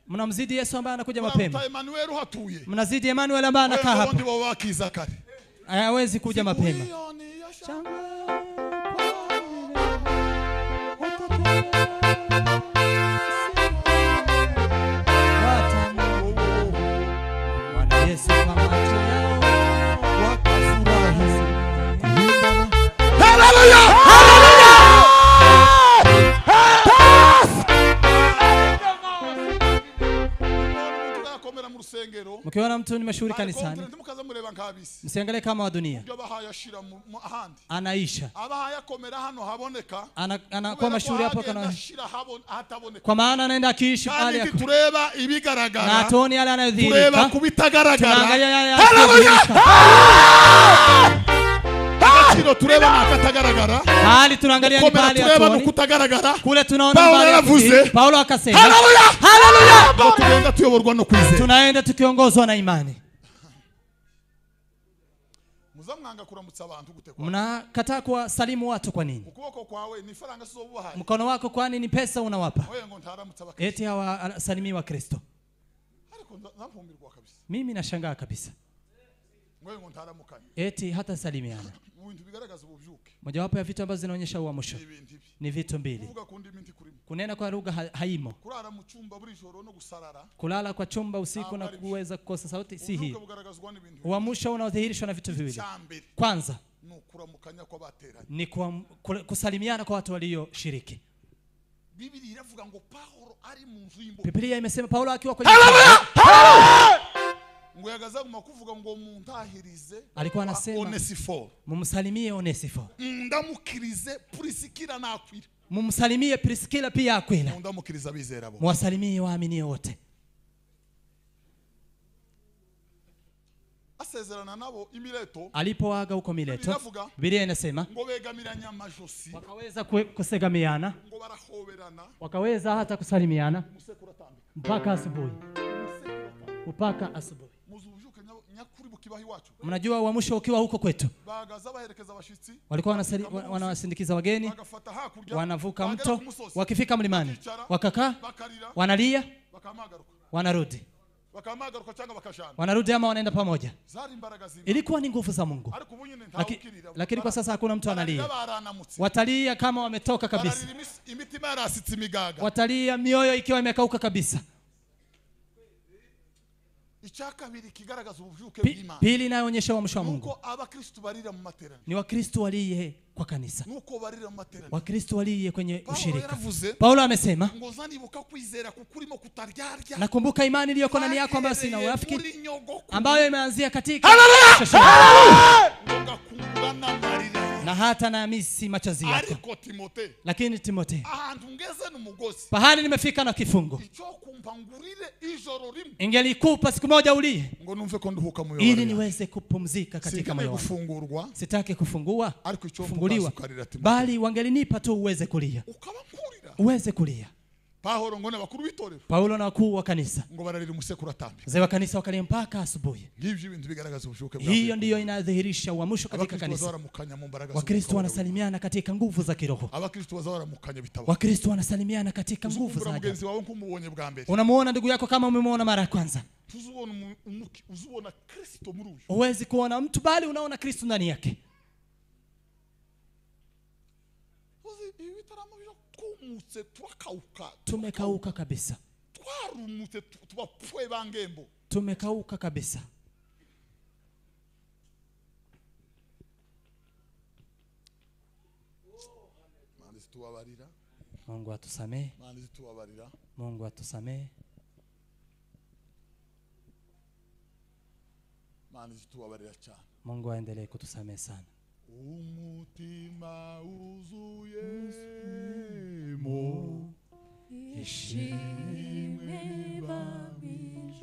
mnamzidi Yesu ambaye anakuja mapema. Mnazidi Emmanuel ambaye anakaa hapa. Hawezi kuja mapema. Yesu kwa macho yao wakafurahi. Haleluya! Haleluya! Mkiona mtu ni mashuhuri kanisani, msiangalie kama wa dunia. Anaisha. Anakuwa mashuhuri hapo kana. Kwa maana anaenda akiishi hali ya tureba ibigaragara. Na tuoni yale anayodhihirika. Tureba kubitagaragara. Haleluya! Agaciro tureba nakatagaragara. Hali tunaangalia ni bali ya tuoni. Kutagaragara. Kule tunaona bali. Paulo akasema. Haleluya! Haleluya! Tunaenda tuyoborwa no kwizera. Tunaenda tukiongozwa na imani. Mnakataa kuwasalimu watu kwa nini? Mkono wako kwani ni pesa unawapa? Eti hawasalimiwa Kristo. Mimi nashangaa kabisa. Eti hata salimiana. Mojawapo ya vitu ambazo zinaonyesha uamsho ni vitu mbili. Kunena kwa lugha haimo. Kulala kwa chumba usiku na kuweza kukosa sauti si hii. Uamsho unaodhihirishwa na vitu viwili. Kwanza ni kusalimiana kwa watu walioshiriki. Biblia imesema Paulo akiwa kwenye alikuwa anasema mumsalimie Onesifo. Ndamukirize Prisikila na Akwila. Mumsalimie Prisikila pia Akwila. Ndamukiriza bizera bo. Mwasalimie waamini wote. Asezerana nabo imileto. Alipoaga huko Mileto, Biblia inasema wakaweza kusegamiana, wakaweza hata kusalimiana mpaka asubuhi. Mpaka asubuhi. Mnajua uamsho ukiwa huko kwetu, walikuwa wanawasindikiza wageni, wanavuka mto, wakifika mlimani wakakaa, wanalia, wanarudi. Wanarudi ama wanaenda pamoja. Ilikuwa ni nguvu za Mungu. Lakini kwa sasa hakuna mtu analia. Watalia kama wametoka kabisa. Watalia mioyo ikiwa imekauka kabisa. Pili inayoonyesha uamsho wa Mungu ni Wakristo waliye kwa kanisa, Wakristo waliye kwenye ushirika. Paulo amesema, nakumbuka imani iliyoko ndani yako ambayo sina urafiki, ambayo imeanzia katika na hata na misi machozi yako. Lakini Timotheo, pahali nimefika na kifungo, ingelikupa siku moja ulie, ili niweze kupumzika katika moyo wangu. Sitaki kufungua, kufunguliwa, bali wangelinipa tu uweze kulia, uweze kulia. Paulo na wakuu wa kanisa, mzee wa kanisa wakalia mpaka asubuhi. Hiyo ndiyo inadhihirisha uamsho katika kanisa. Wakristo wanasalimiana katika nguvu za kiroho. Wakristo wanasalimiana katika nguvu za ajabu. Unamuona ndugu yako kama umemuona mara ya kwanza. Huwezi kuona mtu bali unaona Kristo ndani yake. Tumekauka kabisa. Tumekauka kabisa. Mungu atusamehe. Mungu atusamehe. Mungu aendelee kutusamehe sana. Umutima uzuyemo ishimwe babijuru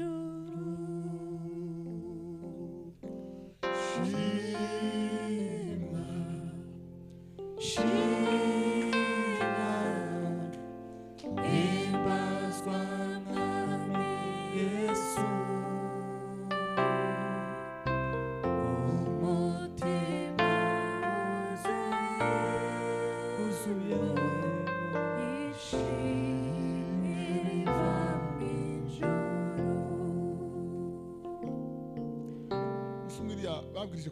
shima ebaswa mwami Yesu.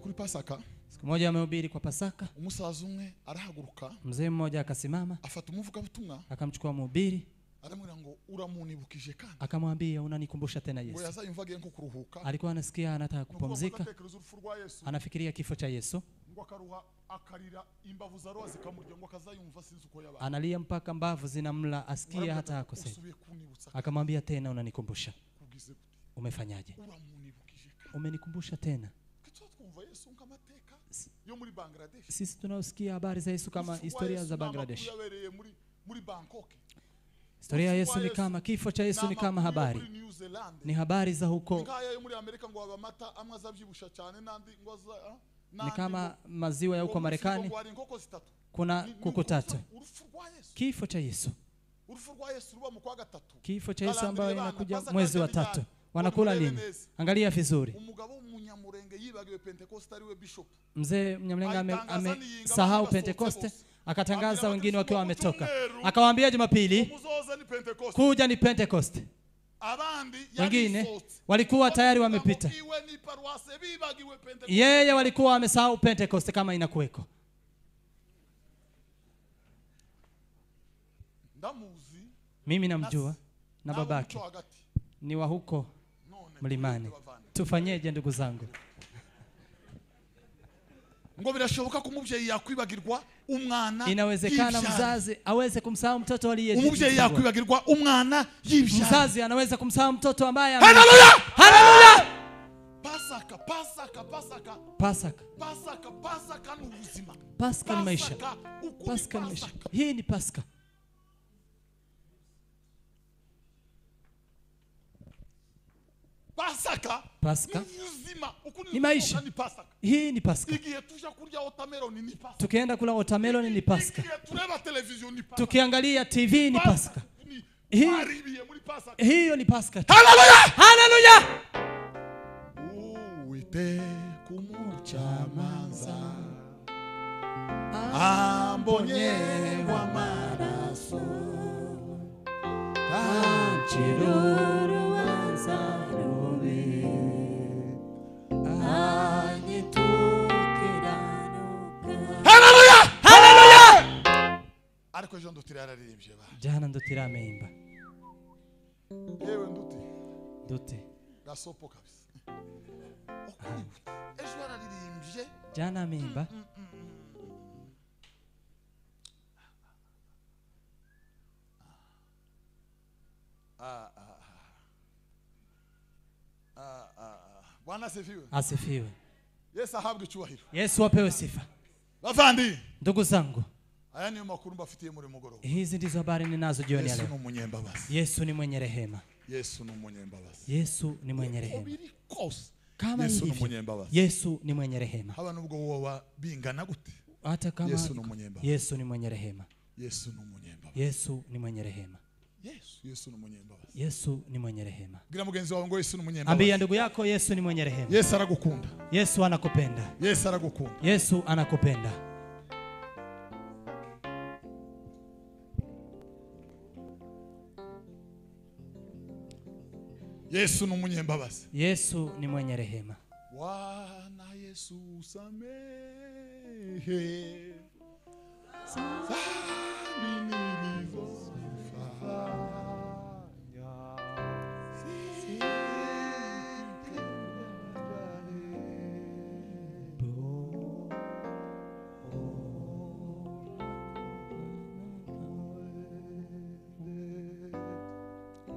Kuri Pasaka, siku moja amehubiri kwa Pasaka, umusaza umwe arahaguruka, mzee mmoja akasimama, afata umuvuga butumwa, akamchukua mhubiri, aramwira ngo uramunibukije kandi, akamwambia unanikumbusha tena Yesu. Ngo yazayumvage nko kuruhuka, alikuwa anasikia anataka kupumzika, anafikiria kifo cha Yesu, ngo akaruha akarira imbavu za roho zikamurya ngo akazayumva sinzi uko yabaye, analia mpaka mbavu zinamla, asikia hata akose. Akamwambia tena unanikumbusha. Umefanyaje? Umenikumbusha tena. Sisi tunausikia habari za Yesu kama historia za Bangladesh. Historia ya Yesu ni kama kifo cha Yesu ni kama habari. Ni habari za huko. Ni kama maziwa ya huko Marekani. Kuna kuku tatu. Kifo cha Yesu. Kifo cha Yesu ambayo inakuja mwezi wa 3. Wanakula nini? Angalia vizuri. Mzee Mnyamlenga amesahau Pentekoste, akatangaza wengine wakiwa wametoka. Akawaambia Jumapili kuja ni Pentekoste. Wengine walikuwa tayari wamepita. Yeye walikuwa wamesahau Pentekoste kama inakuweko. Mimi namjua na babake ni wa huko mlimani. Tufanyeje ndugu zangu? Ngo birashoboka ko umuvyeyi yakwibagirwa umwana. Inawezekana mzazi aweze kumsahau mtoto aliye. Umuvyeyi yakwibagirwa umwana yivya. Mzazi anaweza kumsahau mtoto ambaye Haleluya! Haleluya! Pasaka. Pasaka ni uzima. Pasaka ni maisha. Pasaka ni maisha. Hii ni Pasaka. Pasaka ni maisha. Hii ni Pasaka. Tukienda kula watermelon ni Pasaka. Tukiangalia TV ni Pasaka. Hiyo ni Pasaka. Haleluya! Haleluya! te kumucamanza ambonye w'amaraso Chiruruanza rubi Hallelujah! Hallelujah! Ariko ejo ndutira yararirimbye ba. Jana ndutira ameimba. Yewe nduti. Dute. Gasopo kabisa. Ejo yararirimbye. Jana ameimba. Bwana asifiwe. Asifiwe. Yesu ahabwe icyubahiro. Yesu apewe sifa. Bavandi. Ndugu zangu. Aya niyo makuru mbafitiye muri mugoroba. Hizi ndizo habari ninazo jioni ya leo. Yesu ni umunyembabazi. Yesu ni mwenye rehema. Yesu ni umunyembabazi. Yesu ni mwenye rehema. Kama Yesu ni hivyo. umunyembabazi. Yesu ni mwenye rehema. Haba nubwo woba bingana gute. Hata kama Yesu ni umunyembabazi. Yesu ni mwenye rehema. Yesu ni umunyembabazi. Yesu ni mwenye rehema. Yesu ni umunyembabazi. Yesu ni mwenye rehema. Gira mugenzi wawe ngo Yesu ni umunyembabazi. Ambia ndugu yako Yesu ni mwenye rehema. Yesu aragukunda. Yesu anakupenda. Yesu aragukunda. Yesu anakupenda. Yesu ni umunyembabazi. Yesu ni mwenye rehema. Bwana Yesu samehe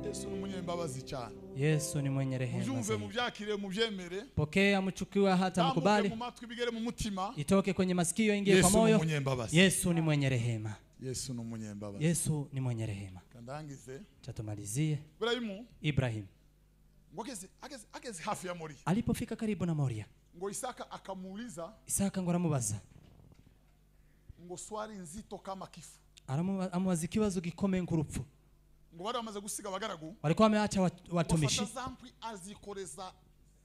Yesu ni umunyembabazi cyane. Yesu ni mwenye rehema. Mujumve mubyakire mubyemere. Pokea mchukiwa hata mkubali. Mu matwi bigere mu mutima. Itoke kwenye masikio ingie kwa moyo. Yesu ni mwenye rehema. Yesu ni umunyembabazi. Yesu ni mwenye rehema. Kandangize. Chatumalizie. Ibrahim. Ageze hafi ya Moria. Alipofika karibu na Moria. Ngo Isaka akamuuliza. Isaka ngo aramubaza. Ngo swali nzito kama kifo. Amubaza ikibazo gikomeye nk'urupfu. Ngo bari bamaze gusiga abagaragu. Walikuwa wameacha watumishi. Azikoreza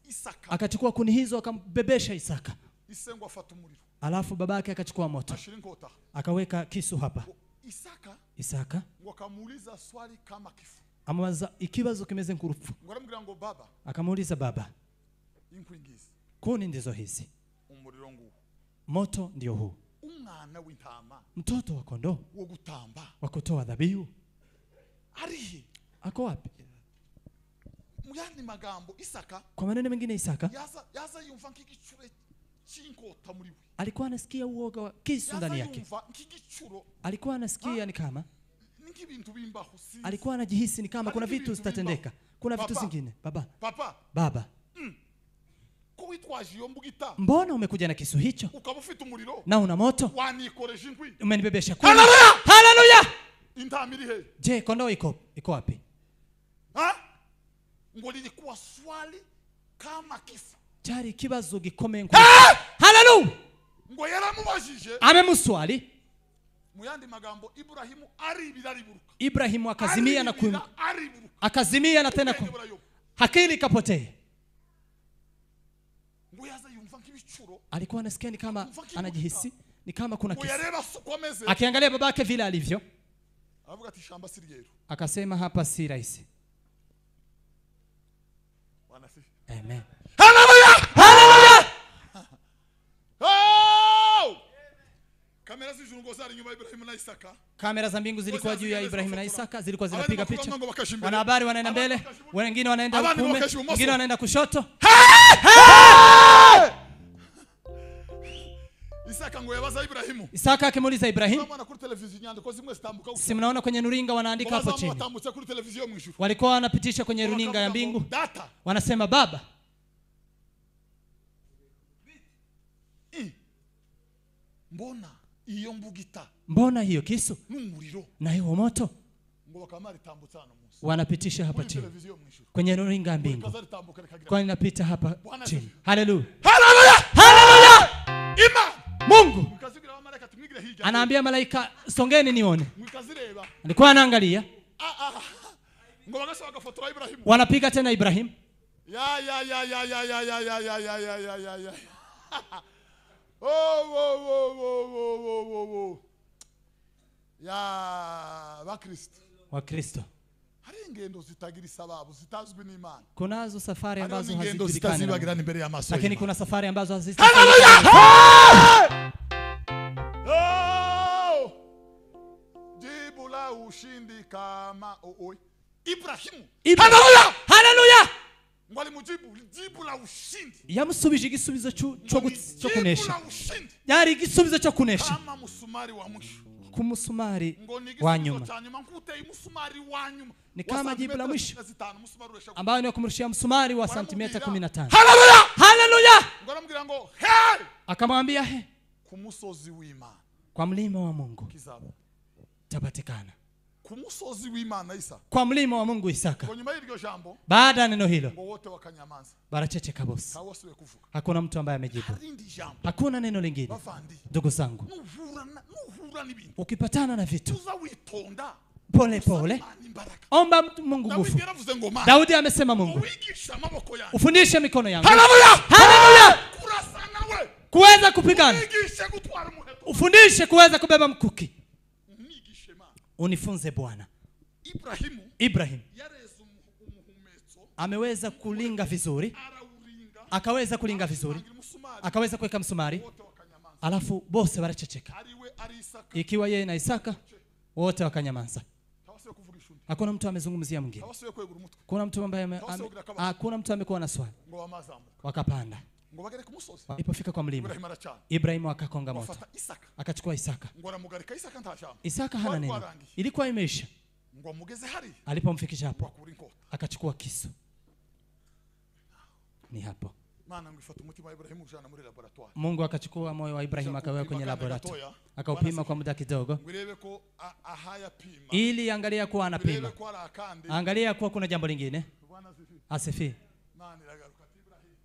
Isaka. Akachukua kuni hizo akambebesha Isaka. Ise ngo afata umuriro. Alafu babake akachukua moto. Akaweka kisu hapa. Isaka ngo akamuuliza swali kama kifo. Amubaza ikibazo kimeze nk'urupfu. Ngo aramubwira ngo baba. Akamuuliza baba. Inkwigizi. Kuni ndizo hizi. Umuriro nguwo. Moto ndio huu. Umwana w'intama. Mtoto wa kondoo. Wo gutamba. Wa kutoa dhabihu. Arihe. Ako wapi? Muyandi magambo Isaka. Kwa maneno mengine Isaka. Yaza yumva nk'igicure cy'inkota muri we. Alikuwa anasikia uoga wa kisu ndani yake. Alikuwa anasikia ni kama alikuwa anajihisi ni kama kuna vitu zitatendeka. Kuna vitu zingine. Baba. Mbona umekuja na kisu hicho? Na una moto? Umenibebesha kuni. Haleluya! Je, kondoo iko wapi? Ngo lilikuwa swali kama kifo. Cyari kibazo gikomeye ngo. Haleluya! Ngo yaramubajije. Amemuswali. Muyandi magambo Ibrahimu akazimia na akazimia na tena hakili kapotea. Ngo yaza yumva nk'ibicuro. Alikuwa anasikia ni kama anajihisi ni kama kuna kisu. Akiangalia babake vile alivyo. Avuga ati shamba si ryeru. Akasema hapa si rahisi. Amen. Hallelujah! Hallelujah! Oh! Kamera z'ijuru ngo zari nyuma ya Ibrahimu na Isaka. Kamera za mbingu zilikuwa juu ya Ibrahimu na Isaka, zilikuwa zinapiga picha. Wanahabari wanaenda mbele, wengine wanaenda kuume, wengine wanaenda kushoto. Isaka ngo yabaza Ibrahimu. Isaka akimuuliza Ibrahimu. Si mnaona kwenye runinga wanaandika hapo chini. Walikuwa wanapitisha kwenye runinga ya mbingu. Wanasema baba. Mbona iyo mbugita? Mbona hiyo kisu? N'umuriro. Na hiyo moto? Ngo bakamari tambutsa no munsi. Wanapitisha hapa chini. Kwenye runinga ya mbingu. Kwa inapita hapa chini. Haleluya. Haleluya. Haleluya. Mungu anaambia malaika songeni nione. Alikuwa anaangalia. Ngo bagasaba gafotora Ibrahimu. Wanapiga tena Ibrahimu. Ya. Ya Wakristo. Hari ingendo zitagira sababu zitazwi n'Imana. Kunazo safari ambazo hazijulikana mbere ya maso. Lakini kuna safari ambazo hazitajulikana. Oh! Jibu la ushindi kama Ibrahimu. Haleluya! Ngwali mujibu jibu la ushindi. Yamusubije igisubizo cyo kunesha. Yari igisubizo cyo kunesha. Kama musumari wa mwisho. Kumusumari wa nyuma. Ni kama jibu la mwisho ambayo ni kumrushia msumari wa santimeta 15. Haleluya! Haleluya! Ngoramubwira ngo he! Akamwambia he. Kumusozi w'Imana. Kwa mlima wa Mungu. Tapatikana. Kumusozi w'Imana Isa. Kwa mlima wa Mungu Isaka. Nyuma y'iryo jambo. Baada ya neno hilo. Wote wakanyamaza. Barachecheka bosi. Hakuna mtu ambaye amejibu. Hakuna neno lingine. Ndugu zangu. Ukipatana na vitu pole pole, omba Mungu nguvu. Daudi amesema Mungu, ufundishe mikono yangu. Haleluya! Kuweza kupigana. Ufundishe kuweza kubeba mkuki. Unifunze Bwana. Ibrahim ameweza kulinga vizuri. Akaweza kulinga vizuri. Akaweza kuweka msumari. Alafu bose barachecheka. Ikiwa yeye na Isaka wote wakanyamaza. Hakuna mtu amezungumzia mwingine. Kuna mtu ambaye hakuna mtu amekuwa na swali. Wakapanda. Walipofika kwa mlima, Ibrahimu akakonga moto. Akachukua Isaka. Isaka hana neno. Ilikuwa imeisha. Alipomfikisha hapo, akachukua kisu. Ni hapo. Mungu akachukua moyo wa Ibrahim akaweka kwenye laboratory. Akaupima kwa muda kidogo. Ili angalia kuwa anapima. Angalia kuwa kuna jambo lingine. Asifi.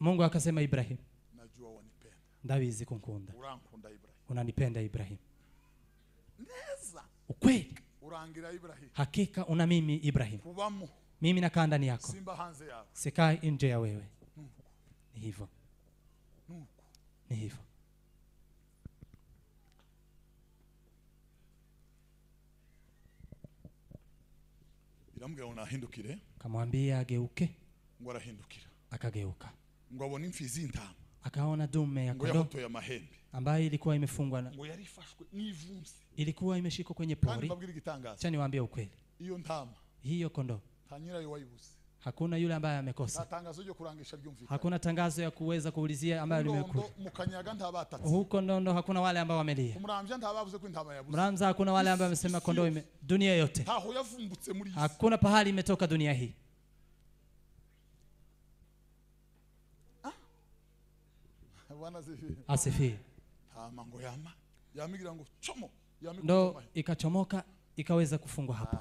Mungu akasema Ibrahim, najua wanipenda. Ndabizi kunkunda. Unanipenda Ibrahim. Ukweli. Hakika una mimi Ibrahim. Mimi nakaa ndani yako. Sikai nje ya wewe. Ni hivyo. Ni hivyo. Iramubwira unahindukire. Kamwambia ageuke. Ngo arahindukira. Akageuka. Ngo abone imfizi y'intama. Akaona dume ya kondoo ambayo ilikuwa imefungwa na ngo yarifashwe n'ivumsi. Ilikuwa imeshikwa kwenye pori. Acha niwaambie ukweli. Hiyo ntama. Hiyo kondoo. Hanyira yowayibuze. Hakuna yule ambaye amekosa. Hakuna tangazo ya kuweza kuulizia ambayo limekuwa. Huko ndo hakuna wale ambao wamelia. Mramza hakuna wale ambao wamesema kondoo dunia yote. Hakuna pahali imetoka dunia hii. Asifi. Ndo ikachomoka ikaweza kufungwa hapo.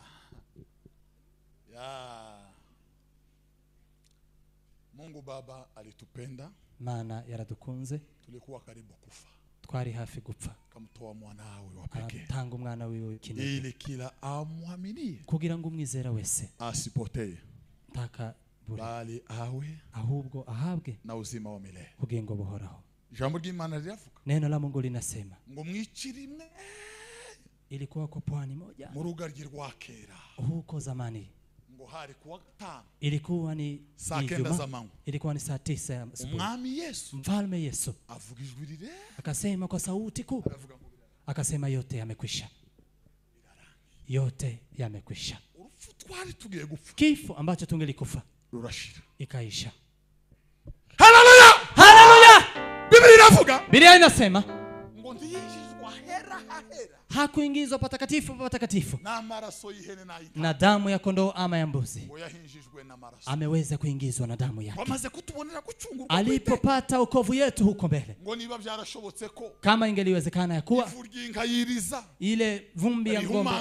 Mungu Baba alitupenda, maana yaradukunze, tulikuwa karibu kufa, twari hafi gupfa, kamtoa mwanawe wa pekee, tangu mwana wiwe kinege, ili kila amwaminie, kugira ngo umwizera wese asipotee, taka bali awe ahubwo ahabwe na uzima wa milele, ubugingo buhoraho. Jambo ry'Imana riravuga, neno la Mungu linasema ngo mwikirimwe, ilikuwa kwa pwani moja mu rugaryi rwa kera, huko zamani. Ilikuwa ni saa 9 za mangu. Ilikuwa ni saa 9 ya asubuhi. Umwami Yesu, mfalme Yesu avugijwe akasema kwa sauti kuu, akasema yote yamekwisha. Yote yamekwisha. Kifo ambacho tungelikufa rurashira, ikaisha. Haleluya! Haleluya! Biblia inavuga, Biblia inasema ngo ndiyishizwa hera hera, hakuingizwa patakatifu patakatifu na maraso y'ihene na y'intama, na damu ya kondoo ama ya mbuzi. ngo yahinjijwe na maraso, ameweza kuingizwa na damu yake. Wamaze kutubonera gucungurwa, alipopata wokovu yetu huko mbele. Ngo niba byarashobotse ko, kama ingeliwezekana ya kuwa ile vumbi ya ngombe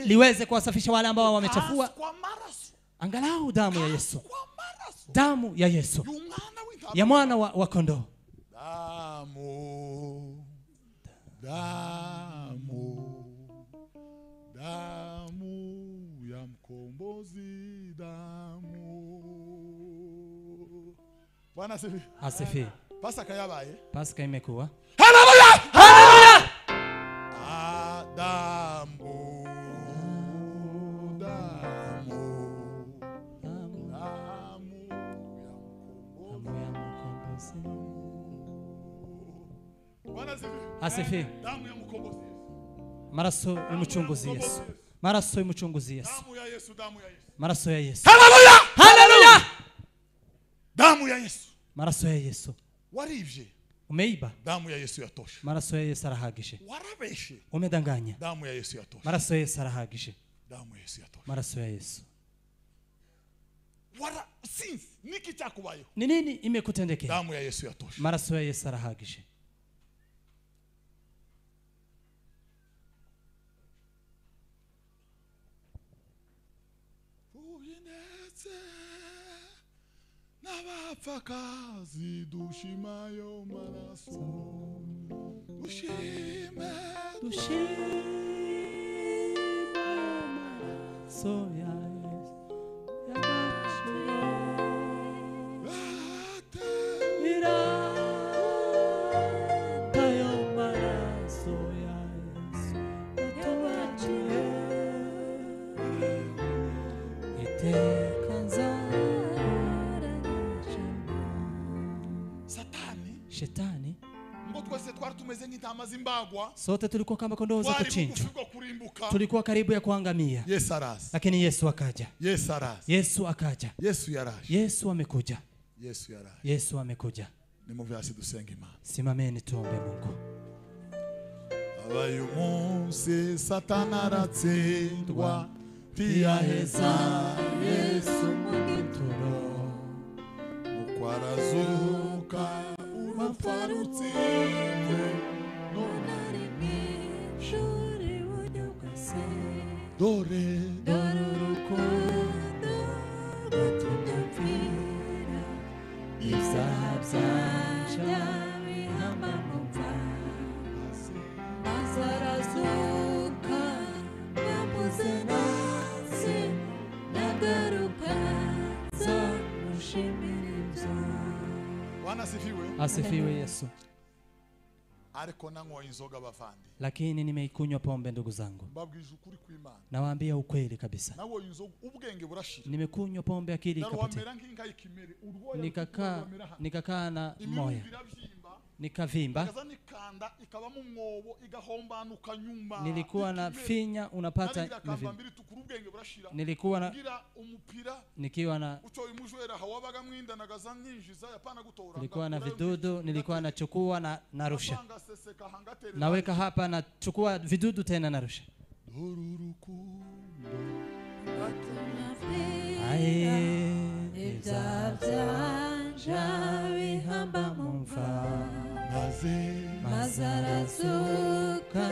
liweze kuwasafisha wale ambao wamechafua, angalau damu ya Yesu, damu ya Yesu ya mwana wa kondoo, damu ya mkombozi, damu Bwana asifiwe. Asifiwe. Pasaka yabaye. Pasaka imekuwa. Haleluya! Haleluya! Damu ya mkombozi. Bwana asifiwe. Asifiwe. Damu ya mkombozi. Maraso y'umucunguzi Yesu. Maraso y'umucunguzi Yesu. Damu ya Yesu, damu ya Yesu. Maraso ya Yesu. Haleluya! Haleluya! Damu ya Yesu. Maraso ya Yesu. Warivye. Umeiba. Damu ya Yesu yatosha. Maraso ya Yesu arahagije. Warabeshe. Umedanganya. Damu ya Yesu yatosha. Maraso ya Yesu arahagije. Damu ya Yesu yatosha. Maraso ya Yesu. Wara since niki cyakubayeho. Ni nini imekutendekea? Damu ya Yesu yatosha. Maraso ya Yesu arahagije. Nabapfakazi dushimayo maraso. Dushime maraso ya Shetani ngo twese twari tumeze nk'intama zimbagwa. Sote tulikuwa kama kondoo za kuchinjwa. Tulikuwa karibu ya kuangamia. Yesu araza. Lakini Yesu akaja. Yesu araza. Yesu akaja. Yesu yaraje. Yesu amekuja. Yesu yaraje. Yesu amekuja. Nimuvyasi dusenge Imana. Simameni tuombe Mungu. Abaye umunsi Satana aratsindwa ntiyaheza Yesu mu gituro. Mukwarazuka urufarutsinze none ari mw'ijuru bunyugase. Dore urukundo rutudupfira ibyaha byanje bihama mu mva. Maze arazuka yamuze nase nagaruka nzamushimira ibyo. Bwana asifiwe. Asifiwe Yesu. Ariko nanywa inzoga bavandi. Lakini nimeikunywa pombe ndugu zangu. Mbabwije ukuri kw'Imana. Nawaambia ukweli kabisa. Nawo inzoga ubwenge burashira. Nimekunywa pombe akili ikapotea. Nikakaa na moyo. Nikavimba. Nilikuwa na finya unapata nilikuwa na nilikuwa na vidudu, nilikuwa nachukua na narusha. Naweka hapa na chukua vidudu tena narusha. Bihamba mumfa mazarazuka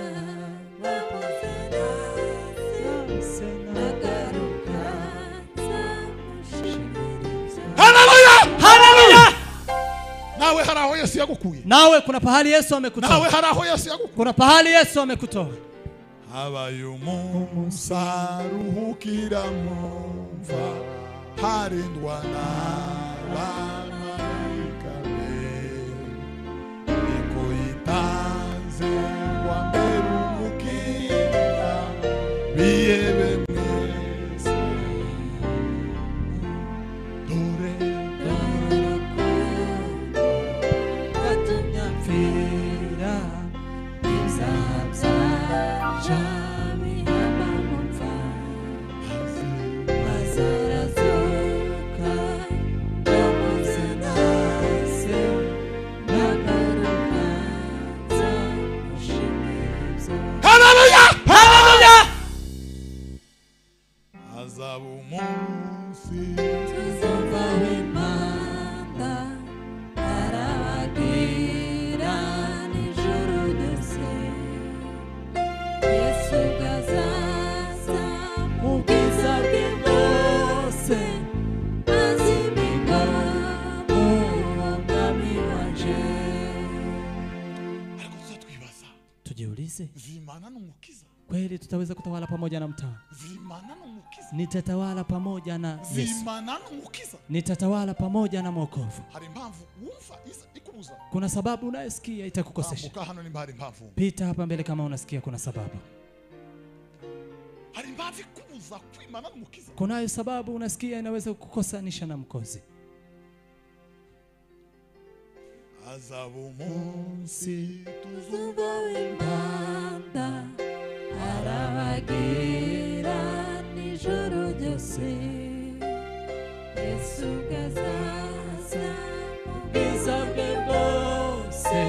Haleluya! Haleluya! Nawe haraho Yesu yagukuye. Nawe kuna pahali Yesu amekutoa. Nawe haraho Yesu yagukuye. Kuna pahali Yesu amekutoa. Habaye umunsi aruhukira mumva harindwa n'abamarayika be. Niko yitanze wa mbere umukira biyebe mwese. Dore urukundo watumye mpfira ibyaha byanje bihama mu mva. Maze arazuka yamuze nase nagaruka nzamushimira ibyo. Haleluya! Haleluya! Hazaba umunsi tuzumva w'Imana arabagira n'ijuru ryose. Yesu gazaza mu bwiza bwe bwose azimika mu mwami wanje. ariko tuzatwibaza Tujiulize, Imana n'umukiza. Kweli tutaweza kutawala pamoja na mtawa. Nitatawala pamoja na Yesu. Nitatawala pamoja na Mwokovu. Kuna sababu unayesikia itakukosesha. Pita hapa mbele kama unasikia kuna sababu. Kuna sababu unasikia inaweza kukukosanisha na Mkozi. Azabu munsi tuzuba impanda arabagira nijoro ryose Yesu gazaza ubwiza bwe bwose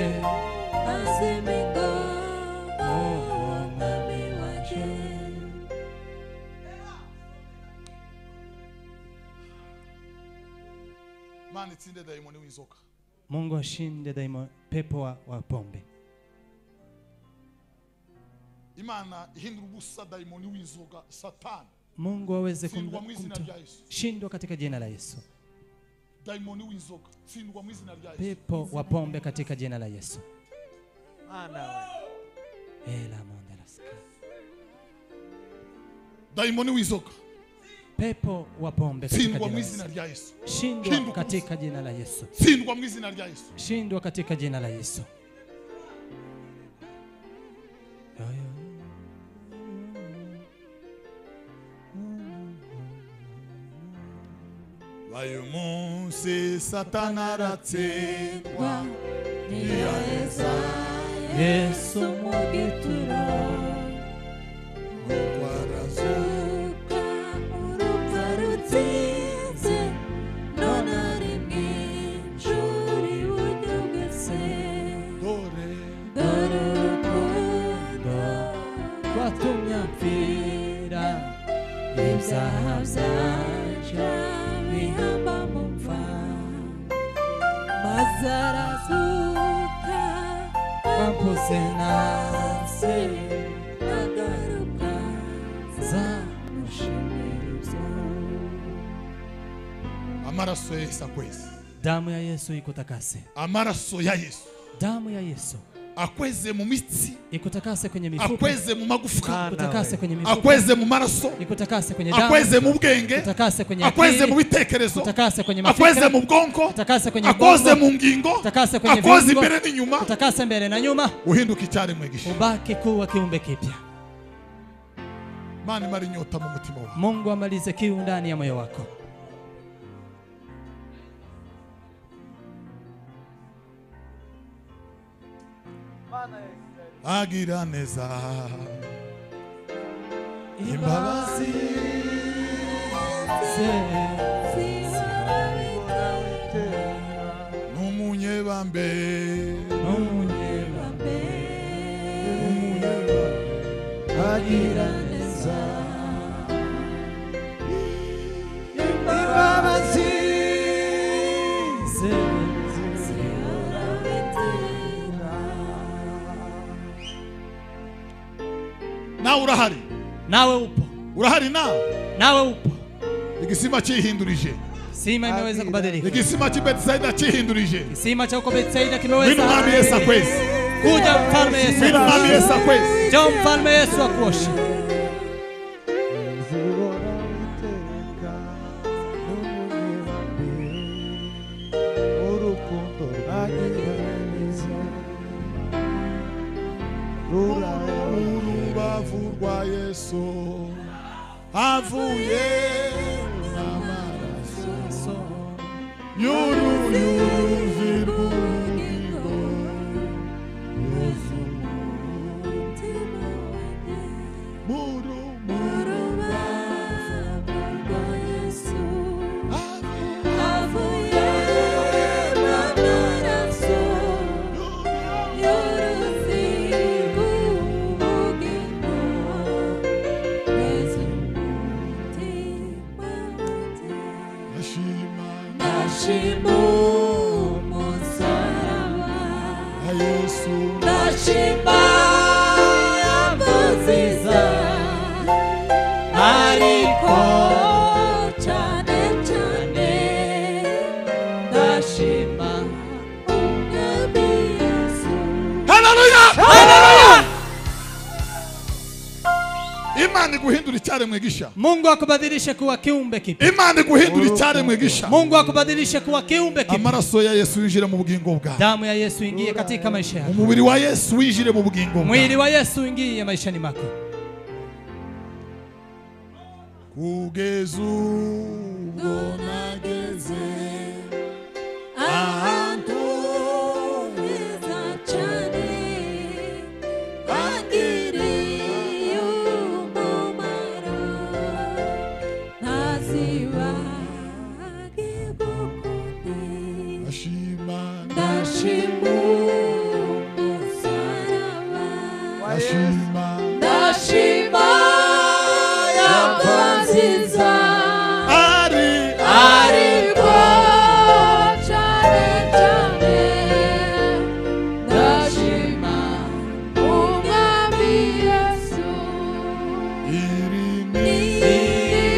azimigo mwami waje. Mani tsinde daimoni w'inzoka. Mungu ashinde daima pepo wa pombe. Imana ihindura ubusa daimoni w'inzoga Satani. Mungu aweze shindwa katika jina la Yesu. Daimoni w'inzoga shindwa mu izina rya Yesu. Pepo wa pombe katika jina la Yesu. Ela mondelaska. Daimoni w'inzoga. Pepo wa pombe katika jina la Yesu. Shindwa katika jina la Yesu. Shindwa mu izina rya Yesu. Shindwa katika jina la Yesu. Ayo munsi Satana aratsindwa niyaheza Yesu mu gituro warazuka urupfu rutsinze none ari mw'ijuru iburyo bwese dore urukundo rwatumye mpfira ibyaha byaje bihamba mu mva mazarazuka wampuze nase agaruka zamushimiriza. Amaraso ya Yesu akweze. Damu ya Yesu ikutakase. Amaraso ya Yesu. Damu ya Yesu akweze mu mitsi, ikutakase kwenye mifupa, akweze mu magufwa, ikutakase kwenye mifupa, akweze mu maraso, ikutakase kwenye damu, akweze mu bwenge, ikutakase kwenye akweze mu bitekerezo, ikutakase kwenye mafikira, akweze mu bwonko, ikutakase kwenye akweze mu ngingo, ikutakase kwenye akweze imbere n'inyuma, ikutakase mbele na nyuma, uhinduke icyari mwegisha, ubaki kuwa kiumbe kipya. Mani mari nyota mu mutima wako. Mungu amalize kiu ndani ya moyo wako. Agira neza imbabazi n'umunyebambe agira neza imbabazi nawe urahari, nawe upo, urahari nawe upo. Igisima cyihindurije, kisima imeweza kubadilika. Igisima cha Bethsaida cyihindurije, kisima cha huko Bethsaida kimeweza. Mwami Yesu akwezi, kuja mfalme Yesu, Mwami Yesu akwezi, njoo mfalme Yesu akuoshe. urubavu rwa Yesu avuye amaraso y'uruyuzi rw'ubugingo Yesu urubavu rwa Yesu avuye amaraso Nashimu musaraba Yesu, nashima yavuziza ariko cyane cyane nashima umwami Yesu. Haleluya, haleluya. Imana iguhindura icyaremwe gisha. Mungu akubadilishe kuwa kiumbe kipya. Imana iguhindura icyaremwe gisha. Mungu akubadilishe kuwa kiumbe kipya. Amaraso ya Yesu yinjire mu bugingo bwawe. Damu ya Yesu ingie katika maisha yako. Umubiri wa Yesu winjire mu bugingo bwawe. Mwili wa Yesu ingie maishani mwako. Kugeza ubwo nageze ahantu heza cyane hagiriye umumaro ntazibagirwa ukundi ndashima umusaraba ndashima yampaziza ariko cyane cyane ndashima umwami Yesu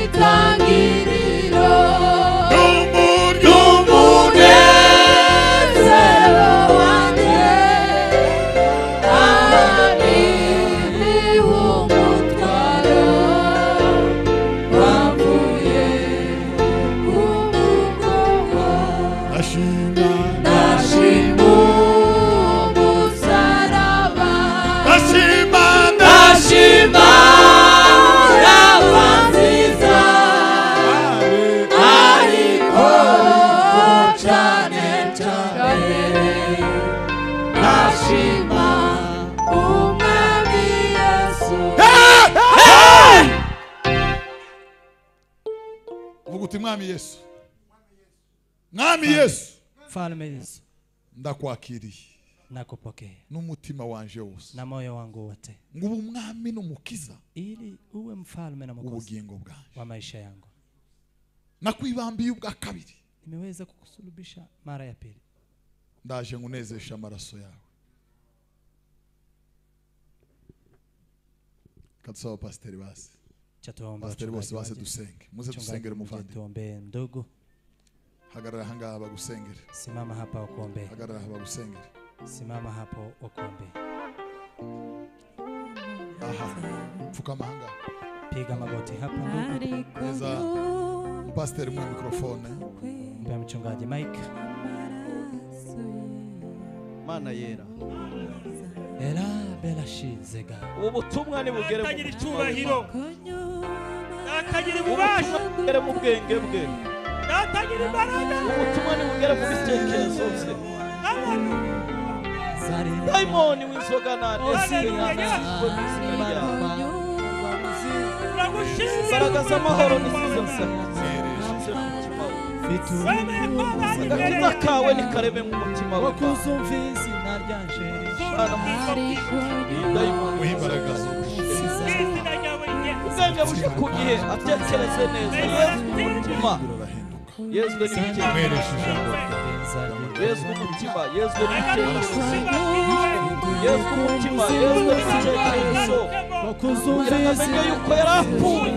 itangiriro ry'umunezero wanjye ahaniwe umutwaro wavuye ku mugongo ndashima umusaraba ndashima yava nziza ariko cyane cyane ndashima umwami Yesu. Vuga uti mwami Yesu. Mwami Yesu. Mfalme Yesu, Ndakwakiriye nakupokea n'umutima wanje wose. na moyo wangu wote, Ngubu umwami n'umukiza ili uwe mfalme na mwokozi ubugingo bwanje. wa maisha yangu. Nakwibambiye ubwa kabiri. Nimeweza kukusulubisha mara ya pili. Ndaje ngunezesha amaraso yawe. Katusaba pasiteri basi. Chatuomba Pasiteri bose base dusenge. Muze dusengere muvandi. Tuombe ndugu. Hagarara hanga bagusengere. Simama hapa wakuombe. Hagarara bagusengere. Simama hapo wakuombe. Aha. Pfukama hanga. Piga magoti hapa ndugu. Neza pasiteri mu mikrofone. Mpe mchungaji Mike. Mana yera. Era bela shizega. Ubutumwa ni bugere mu cyubahiro. Natagira ububasha bugere mu bwenge bwe. natagira imbaraga Ubutumwa ni bugere mu bitekerezo bye. Daimoni w'inzoga nane imbaraga z'amahoro n'izizo agakiza kawe nikareme mu mutima wawe Wakuzumvisi naryanje. Imbaraga zo. ubwenge buje ku gihe atekereze neza umutima yezwe n'ibitekerezo yezwe umutima yezwe n'ibitekerezo yezwe umutima yezwe n'ibitekerezo amenye yuko yari apfuye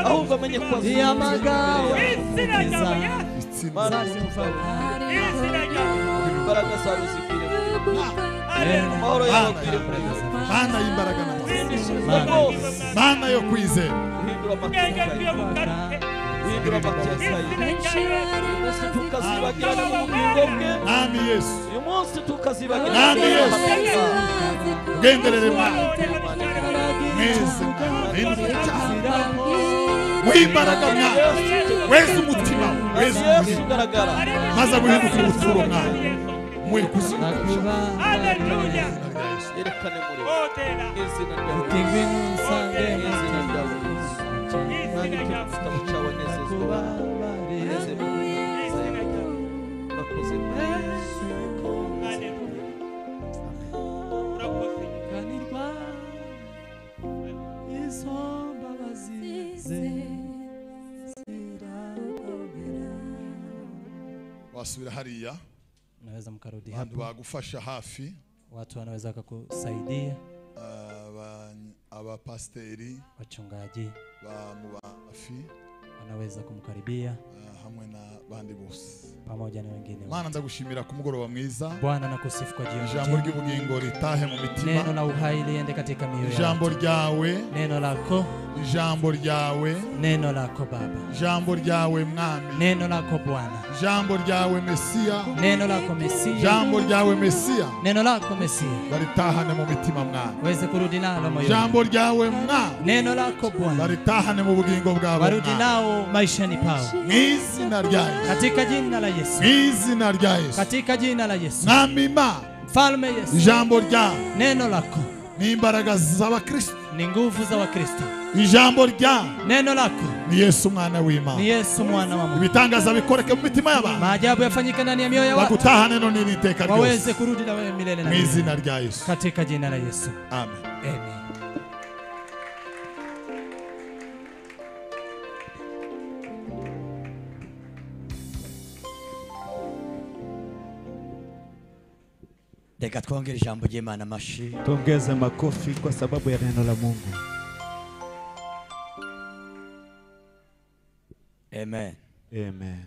ahubwo amenye ko aziye imbaraga zawe zibwire amahoro yawe abwire Mana y'imbaraga n'amahoro Mana yo kwizera. uhindura amateka uhindura amateka umunsi tukazibagirana mu bugingo bwe Mwami Yesu. uyu munsi tukazibagirana Mwami Yesu. amateka Ugenderere Mwami. Neza. W'imbaraga Mwami. Weza umutima. Weza Yesu umutima. ugaragara Maze guhindukira ubuturo Mwami. Mwe kuzimuka. haleluya yerekane muri otera izina ryawe Utingwinu nsange izina ryawe izina ryawe igitabo cyawe nezezwa kubabarira. nezezwa izina ryawe urakoze haleluya urakoze Kanirwa izo mbabazi ze ziragobera. Wasubira hariya. Unaweza mkarudi Abantu hapo. bagufasha hafi. Watu wanaweza kukusaidia, Abapasiteri wachungaji, bamuba hafi. wanaweza kumkaribia hamwe na bandi bose. pamoja na wengine. Mana ndagushimira ku mugoroba mwiza. Bwana nakusifu kwa jioni Ijambo ry'ubugingo ritahe mu mitima. Neno la uhai liende katika mioyo yetu. Ijambo ryawe. Neno lako. Ijambo ryawe. Neno lako Baba. Ijambo ryawe Mwami. Neno lako Bwana. Ijambo ryawe Mesia. Neno lako Mesia. Ijambo ryawe Mesia. Neno lako Mesia. Baritahane mu mitima Mwami. Weze kurudi nalo moyoni. Ijambo ryawe Mwami. Neno lako Bwana. Baritahane mu bugingo bwabo. Warudi nao maishani pao. Mwizina rya Yesu. Katika jina la Yesu. Mwizina rya Yesu. Katika jina la Yesu. Mwami Imana. Mfalme Yesu. Ijambo ryawe. Neno lako. Ni imbaraga z'abakristo. Ni nguvu za Wakristo. Ijambo ryawe. Neno lako. Ni Yesu mwana w'Imana. Ni Yesu mwana wa Mungu. Ibitangaza bikoreke mu mitima y'abantu. Maajabu yafanyike ndani ya mioyo ya watu. Bagutaha neno n'iteka ryose. Waweze kurudi na wewe milele na milele. Mwizina rya Yesu. Katika jina la Yesu. Amen. Amen. Reka twongere ijambo ry'Imana amashi. Tuongeze makofi kwa sababu ya neno la Mungu. Amen. Amen.